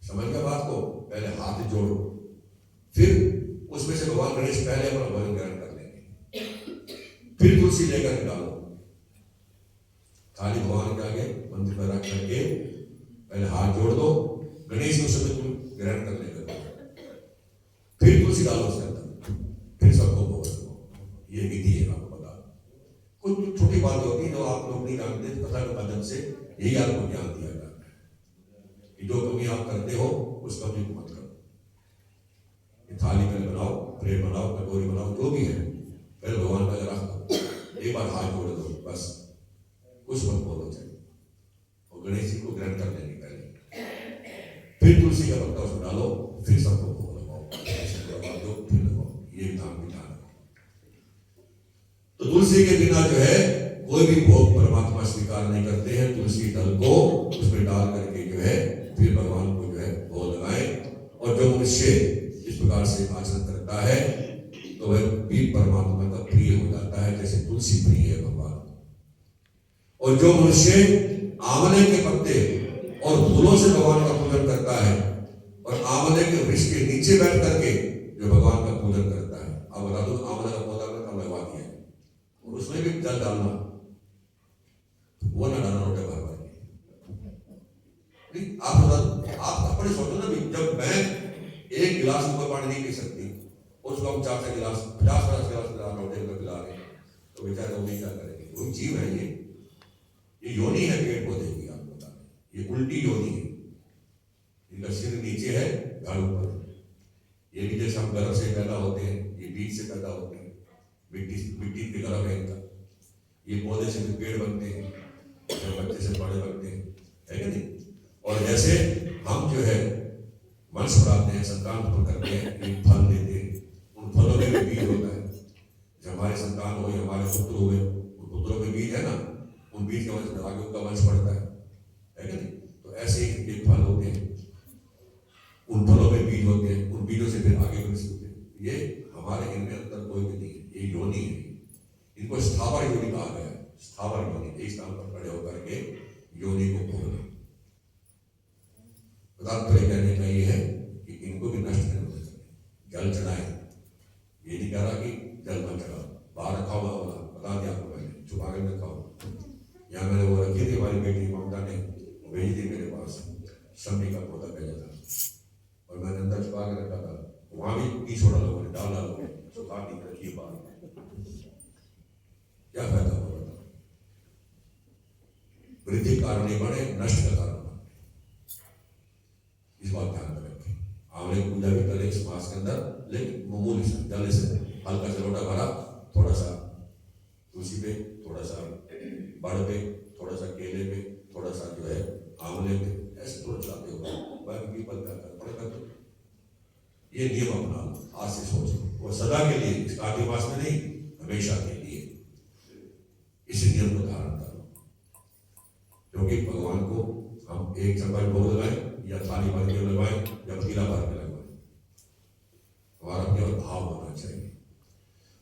समझ गया बात को, पहले हाथ जोड़ो, फिर उसमें से भगवान गणेश पहले अपना भोजन ग्रहण कर लेंगे, फिर तुलसी लेकर निकालो। थाली भगवान के आगे मंदिर पर रख करके पहले हाथ जोड़ दो, गणेश जी उस समय तुम ग्रहण कर लेगा, फिर तुलसी डालो उसके अंदर, फिर सबको भोग दो। ये विधि है, आपको बता कुछ छोटी बातें होती है जो आप लोग नहीं जानते, कथा के माध्यम से यही आपको ज्ञान दिया जाता है कि जो कमी आप करते हो उस कमी को मत करो। थाली पहले बनाओ, प्लेट बनाओ, कटोरी बनाओ, जो भी है पहले भगवान का रख दो, एक बार हाथ जोड़ दो, बस कुछ मत बोलो चाहिए, और गणेश जी को ग्रहण कर लेंगे पहले, फिर तुलसी का पत्ता उसमें डालो, फिर सबको भोग लगाओ, फिर लगाओ। ये विधान है। तो तुलसी के बिना जो है कोई भी भोग परमात्मा स्वीकार नहीं करते हैं। तुलसी दल को उसमें डाल करके जो है फिर भगवान को जो है भोग लगाए। और जो मनुष्य इस प्रकार से आचरण करता है तो वह भी परमात्मा का प्रिय हो जाता है, जैसे तुलसी प्रिय है भगवान। और जो मनुष्य आंवले के पत्ते और फूलों से भगवान का पूजन करता है और आंवले के वृक्ष के नीचे बैठ करके जो भगवान का पूजन करता है, अब बता दो आंवले का पौधा में कब लगवा दिया है, और उसमें भी जल डालना, वो ना डालना रोटे भर भर के। आप अपने सोचो ना भी, जब मैं एक गिलास ऊपर पानी नहीं पी सकती, उसको हम 4 गिलास 50 गिलास रोटे को पिला रहे, तो बेचारे वो क्या करेंगे? वो जीव है, ये योनि है पेड़ पौधे की, आप बता रहे, ये उल्टी योनि है, इनका सिर नीचे है, गाल ऊपर। ये भी जैसे हम गर्भ से पैदा होते हैं, ये बीज से पैदा होते हैं, मिट्टी के गर्भ है इनका, ये पौधे से भी पेड़ बनते हैं, बच्चे से बड़े बनते हैं, है कि नहीं? और जैसे हम जो है वंश बढ़ाते हैं, संतान उत्पन्न करते हैं, एक फल देते हैं, उन फलों में भी बीज होता है। जब हमारे संतान हुए, हमारे पुत्र हुए, उन पुत्रों में बीज है ना, उन बीज के वंश आगे उनका वंश बढ़ता है कि नहीं? तो ऐसे ही एक फल होते हैं, उन फलों में बीज होते हैं, उन बीजों से फिर आगे वंश होते हैं। ये हमारे इनमें अंतर कोई भी नहीं है, ये योनि है। इनको स्थावर योनि कहा गया है, स्थावर योनि, एक स्थान पर खड़े होकर के योनि को बोलना। तात्पर्य कहने का ये है कि इनको भी नष्ट नहीं होना चाहिए। जल चढ़ाए, ये नहीं कह रहा कि जल मत चढ़ाओ, बाहर रखा हुआ होगा, बता दिया आपको मैंने, छुपा के रखा हुआ। यहाँ मैंने वो रखी थी, हमारी बेटी ममता ने भेज दी मेरे पास, शमी का पौधा भेजा था, और मैंने अंदर छुपा के रखा था। वहां भी नहीं छोड़ा लोगों ने, डाल डालो छुपा के रखी बाहर, क्या फायदा होगा? वृद्धि कारण नहीं बने, नष्ट का कारण। इस बात ध्यान में रखें। आंवले की पूजा भी करें इस मास के अंदर, लेकिन मामूली से जल से हल्का सा लोटा भरा, थोड़ा सा तुलसी पे, थोड़ा सा बड़ पे, थोड़ा सा केले पे, थोड़ा सा जो है आंवले पे, ऐसे थोड़ा सा होगा, बाकी पीपल का पड़ेगा। तो ये नियम अपना आज से सोचो, वो सदा के लिए, इस कार्तिक मास में नहीं, हमेशा के लिए इस नियम को धारण करो। क्योंकि भगवान को हम एक चम्मच भोग लगाएं या थाली भर के लगवाएं या पतीला भर के लगवाएं, हमारा केवल भाव होना चाहिए।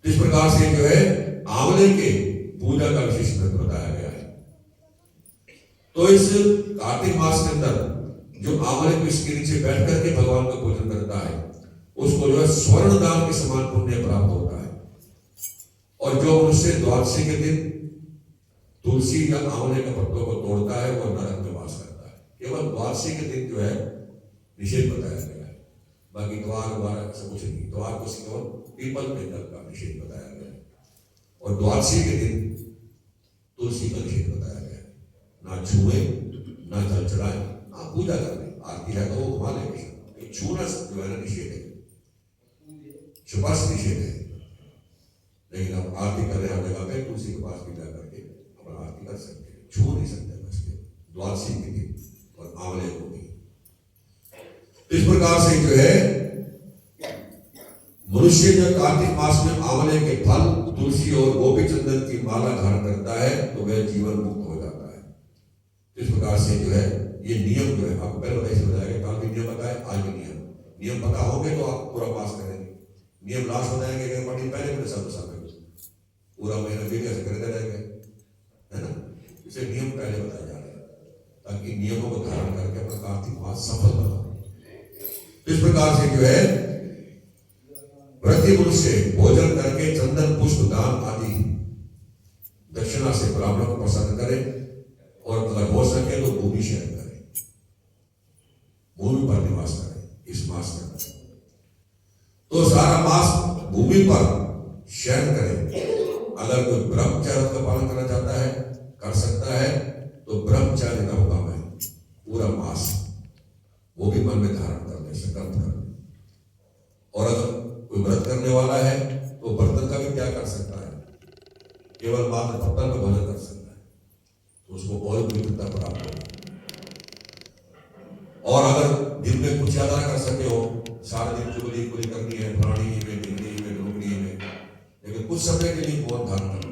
इस प्रकार से जो है आंवले के पूजा का विशेष महत्व बताया गया है। तो इस कार्तिक मास के अंदर जो आंवले को इसके नीचे बैठ करके भगवान का पूजन करता है, उसको जो है स्वर्ण दान के समान पुण्य प्राप्त होता है। और जो मनुष्य द्वादशी के दिन तुलसी या आंवले के पत्तों को तोड़ता है, वो नरक में वास करता है। केवल द्वादशी के दिन जो है निषेध बताया गया है, बाकी द्वार द्वारा सब कुछ नहीं। द्वार को केवल पीपल के जल का निषेध बताया गया है, और द्वादशी के दिन तुलसी का निषेध बताया गया है। ना छुए, ना जल चढ़ाए, ना पूजा करने, आरती है तो वो घुमा ले, छूना जो है ना निषेध है, सुपास निषेध है। लेकिन अब आरती कर रहे हैं जगह पे, तुलसी के पास भी जा करके अपना आरती कर सकते हैं, छू नहीं सकते बस के द्वादशी के दिन और आंवले को भी। इस प्रकार से जो है मनुष्य जो कार्तिक मास में आंवले के फल तुलसी और गोपी चंदन की माला धारण करता है तो वह जीवन मुक्त हो जाता है। इस प्रकार से जो है ये नियम जो है आपको पहले बताइए बताया, कल भी नियम बताया, आज भी नियम पता होंगे तो आप पूरा पास करेंगे। नियम लास्ट हो जाएंगे अगर पढ़ी पहले मेरे सब साथ पूरा महीना भी कैसे करते रहेंगे, है ना। इसे नियम पहले बताए जा रहे हैं ताकि नियमों को धारण करके अपना कार्तिक मास सफल बना। इस प्रकार से जो है व्रती पुरुष से भोजन करके चंदन पुष्प दान आदि दक्षिणा से ब्राह्मणों को प्रसन्न करें और अगर हो सके तो भूमि शयन करें, भूमि पर निवास करें इस मास के अंदर। तो सारा मास भूमि पर शयन करें। अगर कोई ब्रह्मचर्य का पालन करना चाहता है कर सकता है तो ब्रह्मचर्य रहूंगा मैं पूरा मास, वो भी मन में धारण कर ले, संकल्प कर ले। और अगर कोई व्रत करने वाला है तो बर्तन का भी त्याग कर सकता है, केवल मात्र पत्तल में भोजन कर सकता है तो उसको और पवित्रता प्राप्त होगी। और अगर दिन में कुछ ज्यादा कर सके हो, सारा दिन चुगली कुली करनी है फलानी में डिग्री में ढोकनी में, लेकिन कुछ समय के लिए मौन धारण करना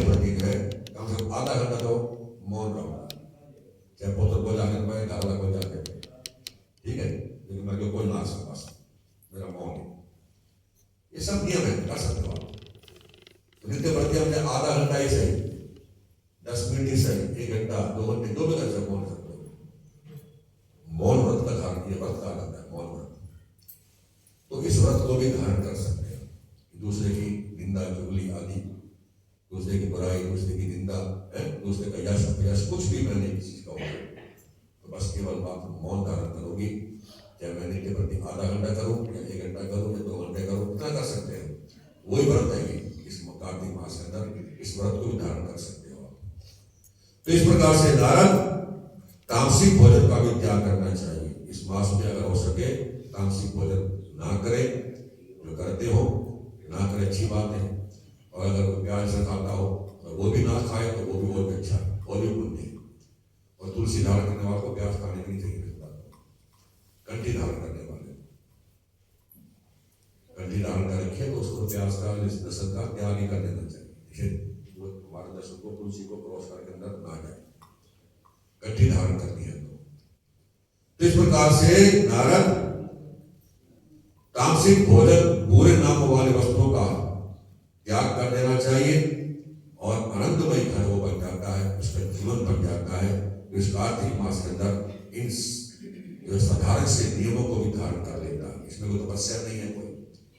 प्रतीक है। कम से कम आधा घंटा तो मौन रहूंगा, चाहे पुत्र को जाकर मैं दादा को जाकर, ठीक है, लेकिन मैं जो कोई ना सकता मेरा मौन है। ये सब नियम है, कर सकते हो आप। नित्य प्रति हमने आधा घंटा ही सही, 10 मिनट ही सही, 1 घंटा 2 घंटे जो भी कर सकते मौन सकते हो। मौन व्रत का धारण किया, व्रत का लगता है मौन व्रत, तो इस व्रत को भी धारण कर सकते हैं। दूसरे की निंदा चुगली आदि, दूसरे की बुराई, दूसरे की निंदा है, दूसरे का यश अपयश कुछ भी मैं नहीं किसी का होगा, तो बस केवल बात मौन धारण करोगी। चाहे मैं नित्य प्रति आधा घंटा करूं या 1 घंटा करूं या 2 घंटे करूं, इतना कर सकते हैं। वही व्रत है इस कार्तिक मास के अंदर, इस व्रत को भी धारण कर सकते हो आप। तो इस प्रकार से नारद तामसिक भोजन का भी त्याग करना चाहिए। इस मास में अगर हो सके तामसिक भोजन ना करें, जो करते हो ना करें अच्छी बात है। और अगर कोई प्याज से खाता हो तो वो भी ना खाए तो वो भी बहुत अच्छा है, वो भी पुण्य है। और तुलसी धारण करने वाले को प्याज खाने भी नहीं चाहिए। कंठी धारण करने वाले कंठी धारण कर रखिए तो उसको प्याज का दर्शन का त्याग ही कर देना चाहिए। हमारे दर्शन को तुलसी को क्रॉस करके अंदर ना जाए, कंठी धारण करनी है। तो इस प्रकार से नारद तामसिक भोजन बुरे नाम वाले वस्तुओं का त्याग कर देना चाहिए और आनंदमय घर वो बन जाता है, उसका जीवन बन जाता है। इस कार्तिक मास के अंदर इन साधारण से नियमों को भी धारण कर लेता है। इसमें कोई तपस्या नहीं है, कोई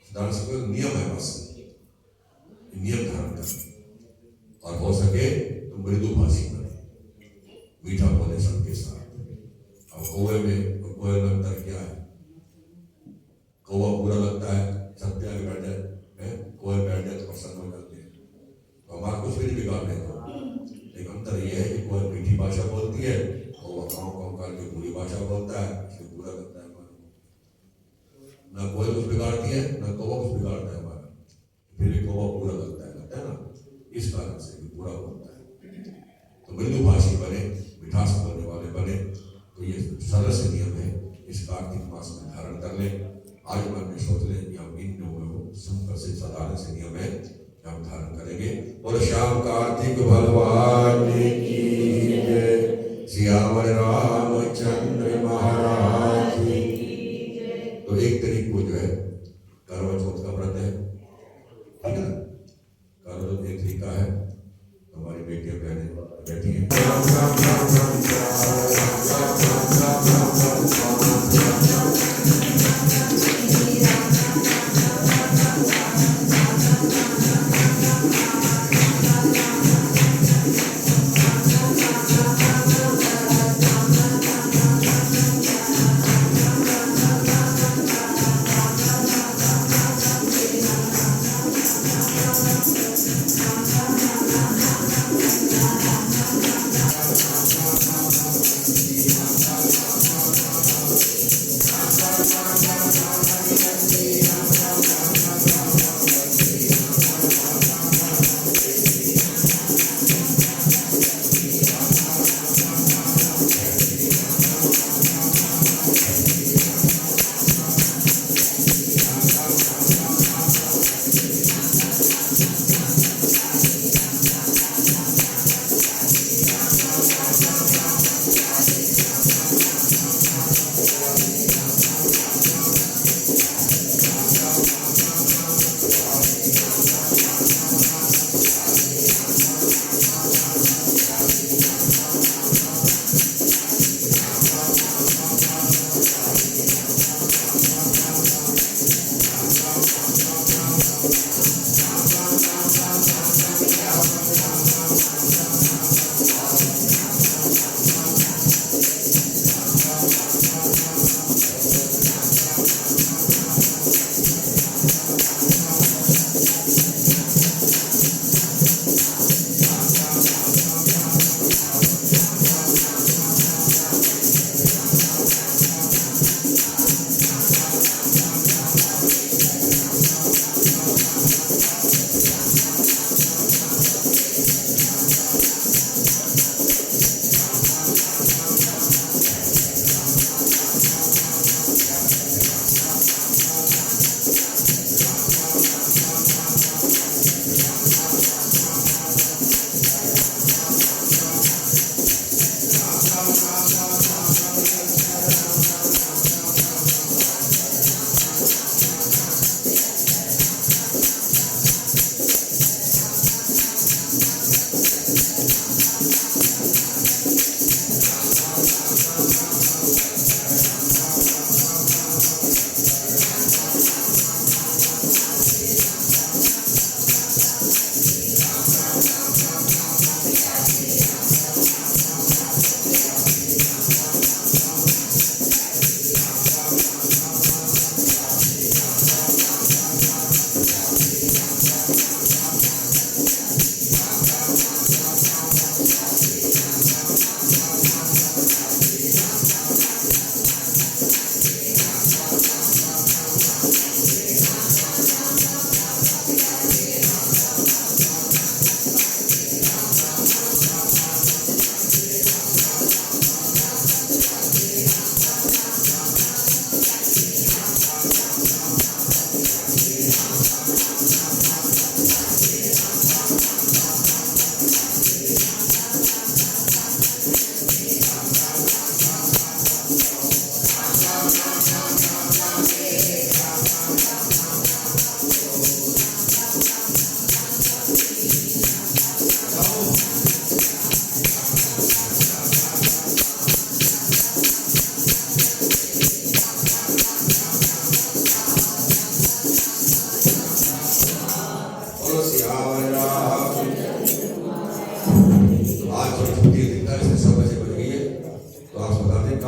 साधारण से कोई नियम है, बस नियम धारण कर। और हो सके तो मृदु भाषी बने, मीठा बोले सबके साथ। अब कौवे में अंतर क्या है? कौवा बुरा लगता है, सब आगे बैठ जाए, कौवे बैठ जाए तो प्रसन्न हो जाते हैं, तो हमारा कुछ भी नहीं बिगाड़ने को। लेकिन अंतर यह है कि कोई मीठी भाषा बोलती है, कौवा काँव करके बुरी भाषा बोलता है, इसलिए बुरा लगता है हमारा। ना कोई कुछ बिगाड़ती है ना कौवा कुछ बिगाड़ता है हमारा, फिर भी कौवा बुरा लगता है ना, इस कारण से भी बुरा बोलता है। तो मृदु भाषी बने, मिठास बोलने वाले बने, तो ये सरल से नियम है, इस कार्तिक मास में धारण कर ले। आज मन में सोच ले कि हम इन सिंपल से साधारण से नियम है हम धारण करेंगे। और श्याम कार्तिक भगवान की जय, सियावर रामचंद्र महाराज की। तो एक तरीक को जो है करवा चौथ का व्रत है, ठीक है ना। करवा चौथ एक तरीका है, हमारी बेटियां बहनें बैठी हैं।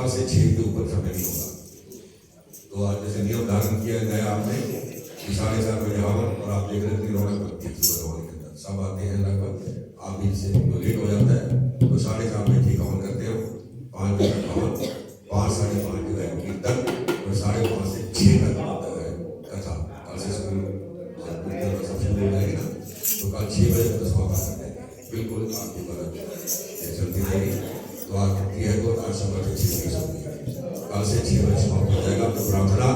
साल से 6 के ऊपर समय नहीं होगा। तो आज जैसे नियम धारण किया गया आपने कि 4:30 बजे हवन, और आप देख रहे हैं रौनक बनती है सुबह हवन के अंदर, सब आते हैं लगभग। आप इनसे जो लेट हो जाता है तो 4:30 बजे ठीक हवन करते हो, 5 बजे तक हवन, 5 साढ़े 5 जो है कीर्तन, और 5:30 से 6 तक कथा। कल से स्कूल सब शुरू हो जाएगी ना, तो कल 6 बजे तक समाप्त करते हैं। बिल्कुल आपकी मदद चलती रहेगी। तो आज छुट्टी है तो आज सब बच्चे 6 बजे सोएंगे, कल से 6 बजे समाप्त हो जाएगा। तो प्रार्थना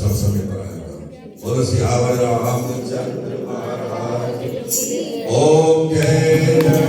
सब समय पर आएगा। बोलो सियावर रामचंद्र महाराज ओम जय जय।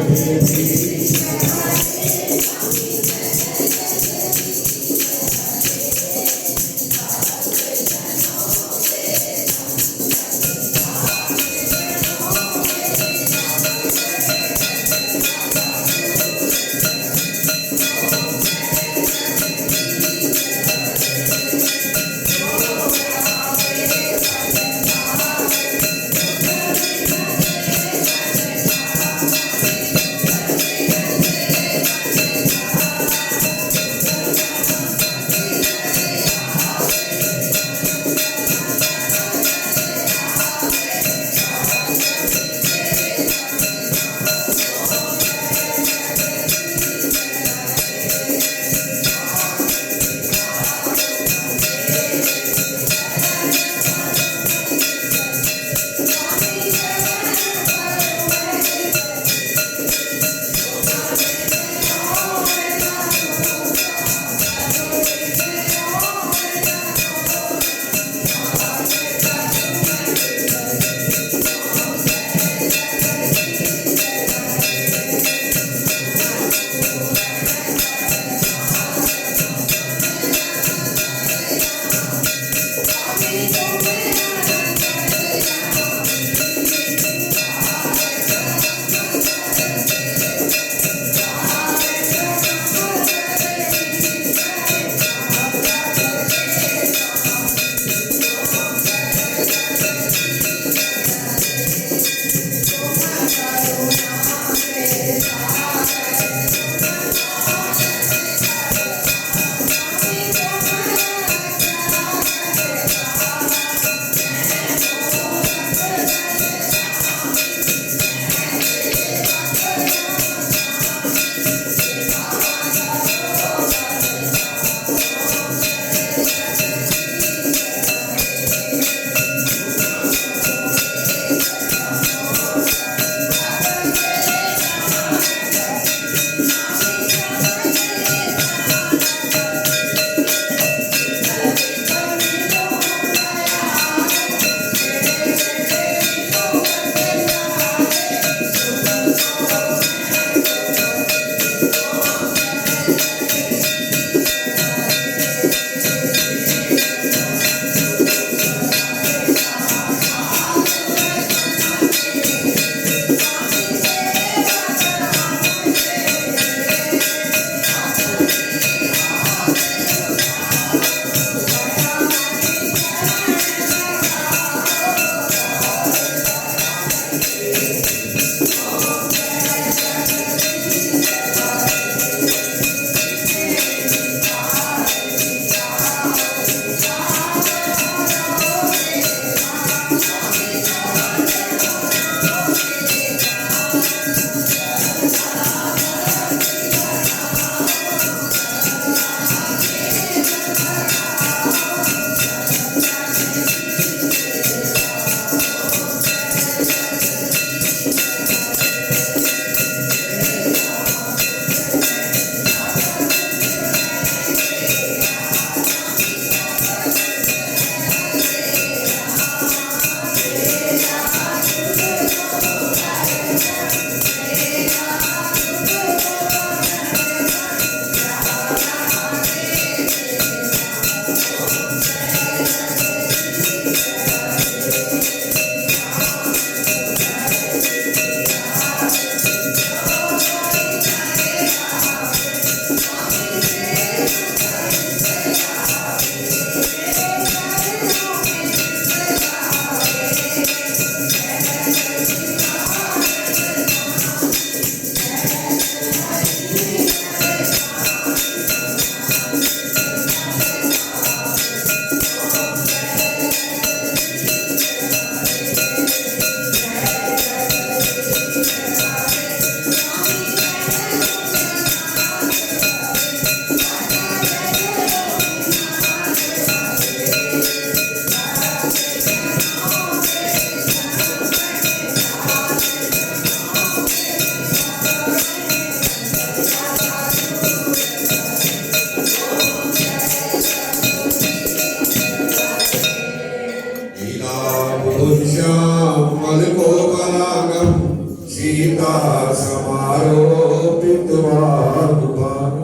भाग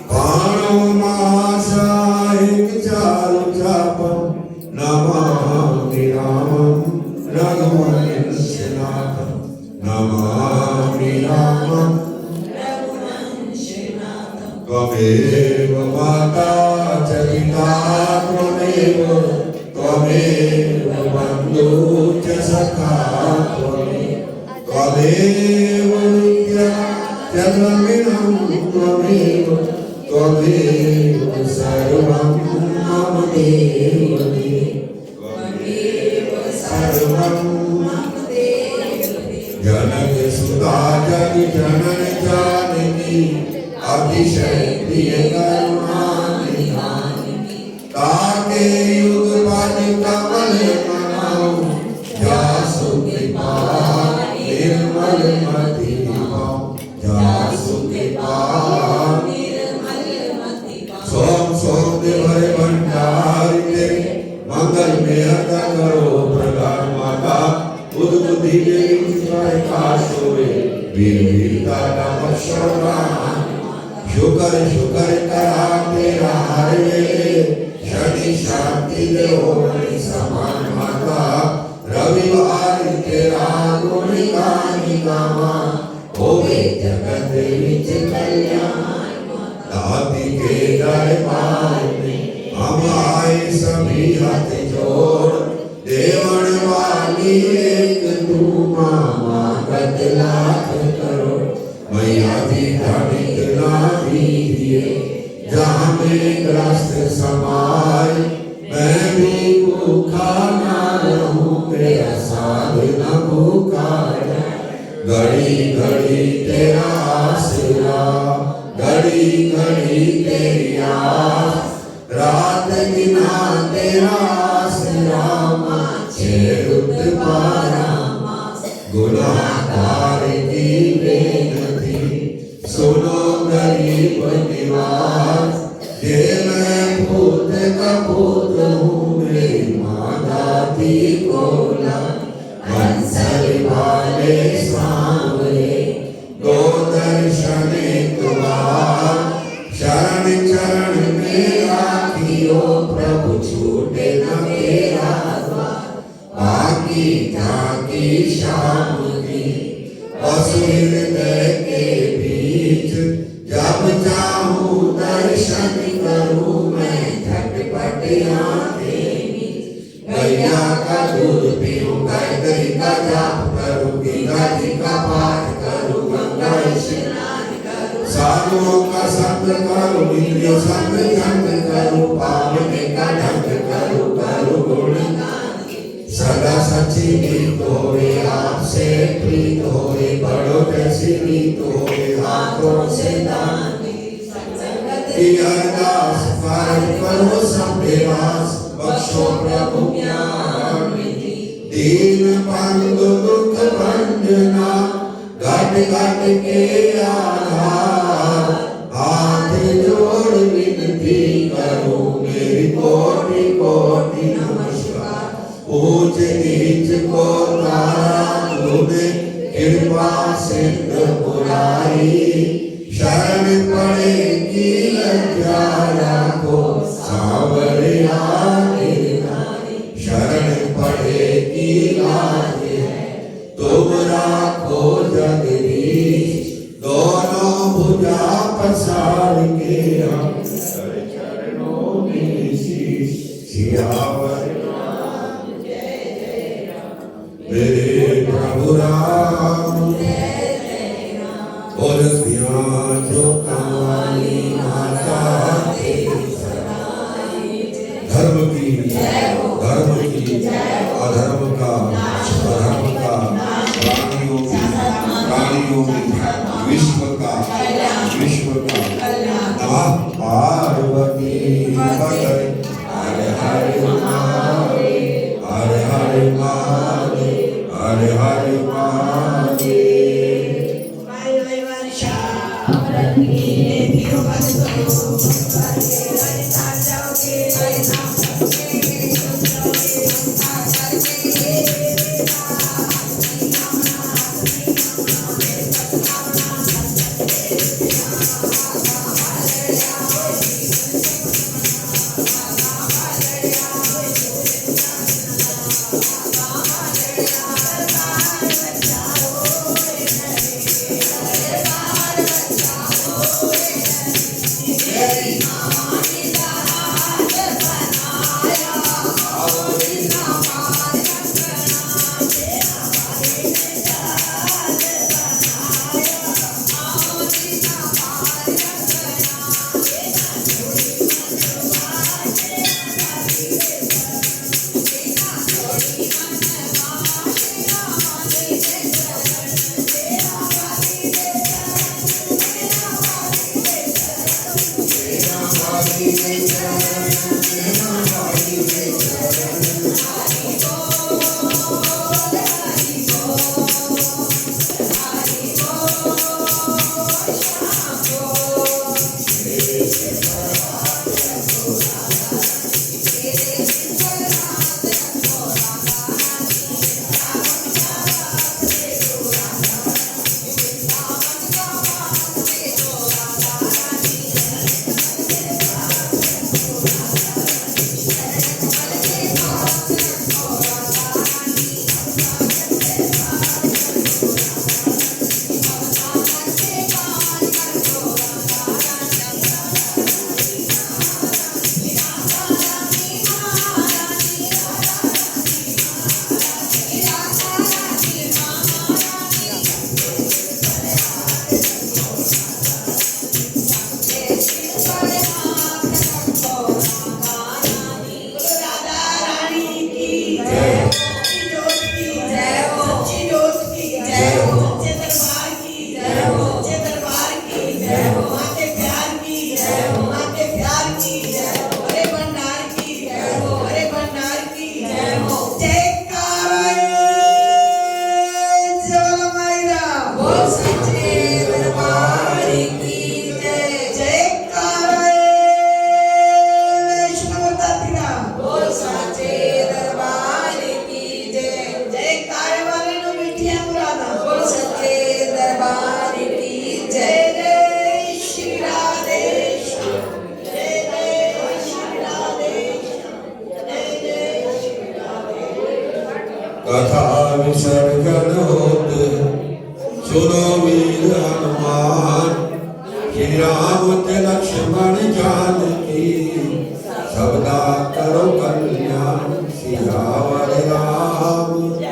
बाणों महाशायिक चारु चापम नमामि रामं रघुवंशनाथं नमामि रामं त्वमेव माता च पिता त्वमेव बन्धु च सखा त्वमेव विद्या च द्रविणं त्वमेव सर्वं मम देव सर्वं जनक सुता जग जनन जानकी अतिशय प्रिय करुणा निधानिनी ताके युग पद कमल मनाऊं जासु कृपा निर्मल मति पाऊं जासु कृपा सोम सोम देवर भंडारी तेरे मंगल में अदा करो प्रदान माता बुध बुद्धि देवी प्रकाश होए वीर वीरता नम शौरा शुकर शुकर करा तेरा हर वेले शनि शांति देव मणि समान माता रविवार तेरा गुण गानी गावा होवे जगत विच कल्याण दाती के दरबार में हम आए सभी हाथ जोड़ देवण वाली एक तू मामा गत लाख करोड़ मैया जी धनिक ना दीजिए जहाँ में ग्रस्त समाय मैं भी भूखा ना रहूं मेरा साध न भूखा घड़ी घड़ी तेरा आसरा घड़ी घड़ी तेरी आस रात बिना तेरा आसरा रुद्र पारा गुनाहगार की बेनती सुनो गरीब निवास ये मैं भूत कपूत हूँ मेरी माँ दाती कोला हंसल वाले सांवरे दो दर्शन तुम्हार शरण चरण में राखियो प्रभु छूटे न मेरा बाकी झांकी शाम की हृदय के बीच जब चाहूं दर्शन करूं मैं झटपट आंखें गैया का दूध पीऊं गायत्री का जाप करूं गंगा जी का पाठ करूं गंगा स्नान करूं साधुओं का संग करूं इंद्रियों संग जंग करूं पावन का ढंग करूं करूं गुणगान सदा सच्ची मीत होए आपसे प्रीत होए बड़ों जैसी मीत होए हाथों से दान की अरदास करो सब निवास बख्शो प्रभु ज्ञान दीन बंधु दुख भंजना घट घट के आधार हाथ जोड़ विनती करूं मेरी कोटि कोटि नमस्कार ऊंच नीच को तारा तूने कृपा सिद्ध बुराई शरण पड़ेगी लज्जा को सावरिया शरण पड़ेगी लाज है तुम राखो जगदीश दोनों भुजा पसार के हम चरणों में शीश सियावर मेरे प्रभु राम और जो काली माता धर्म की अधर्म का प्राणियों की विश्व का नमः पार्वती हरे हरे महादेव हरे हरे महादेव हरे हरे महादेव कथा विसर्जन होत सुनो वीर हनुमान, श्री राम ते लक्ष्मण जानकी, सबदा करो कल्याण, सियावर राम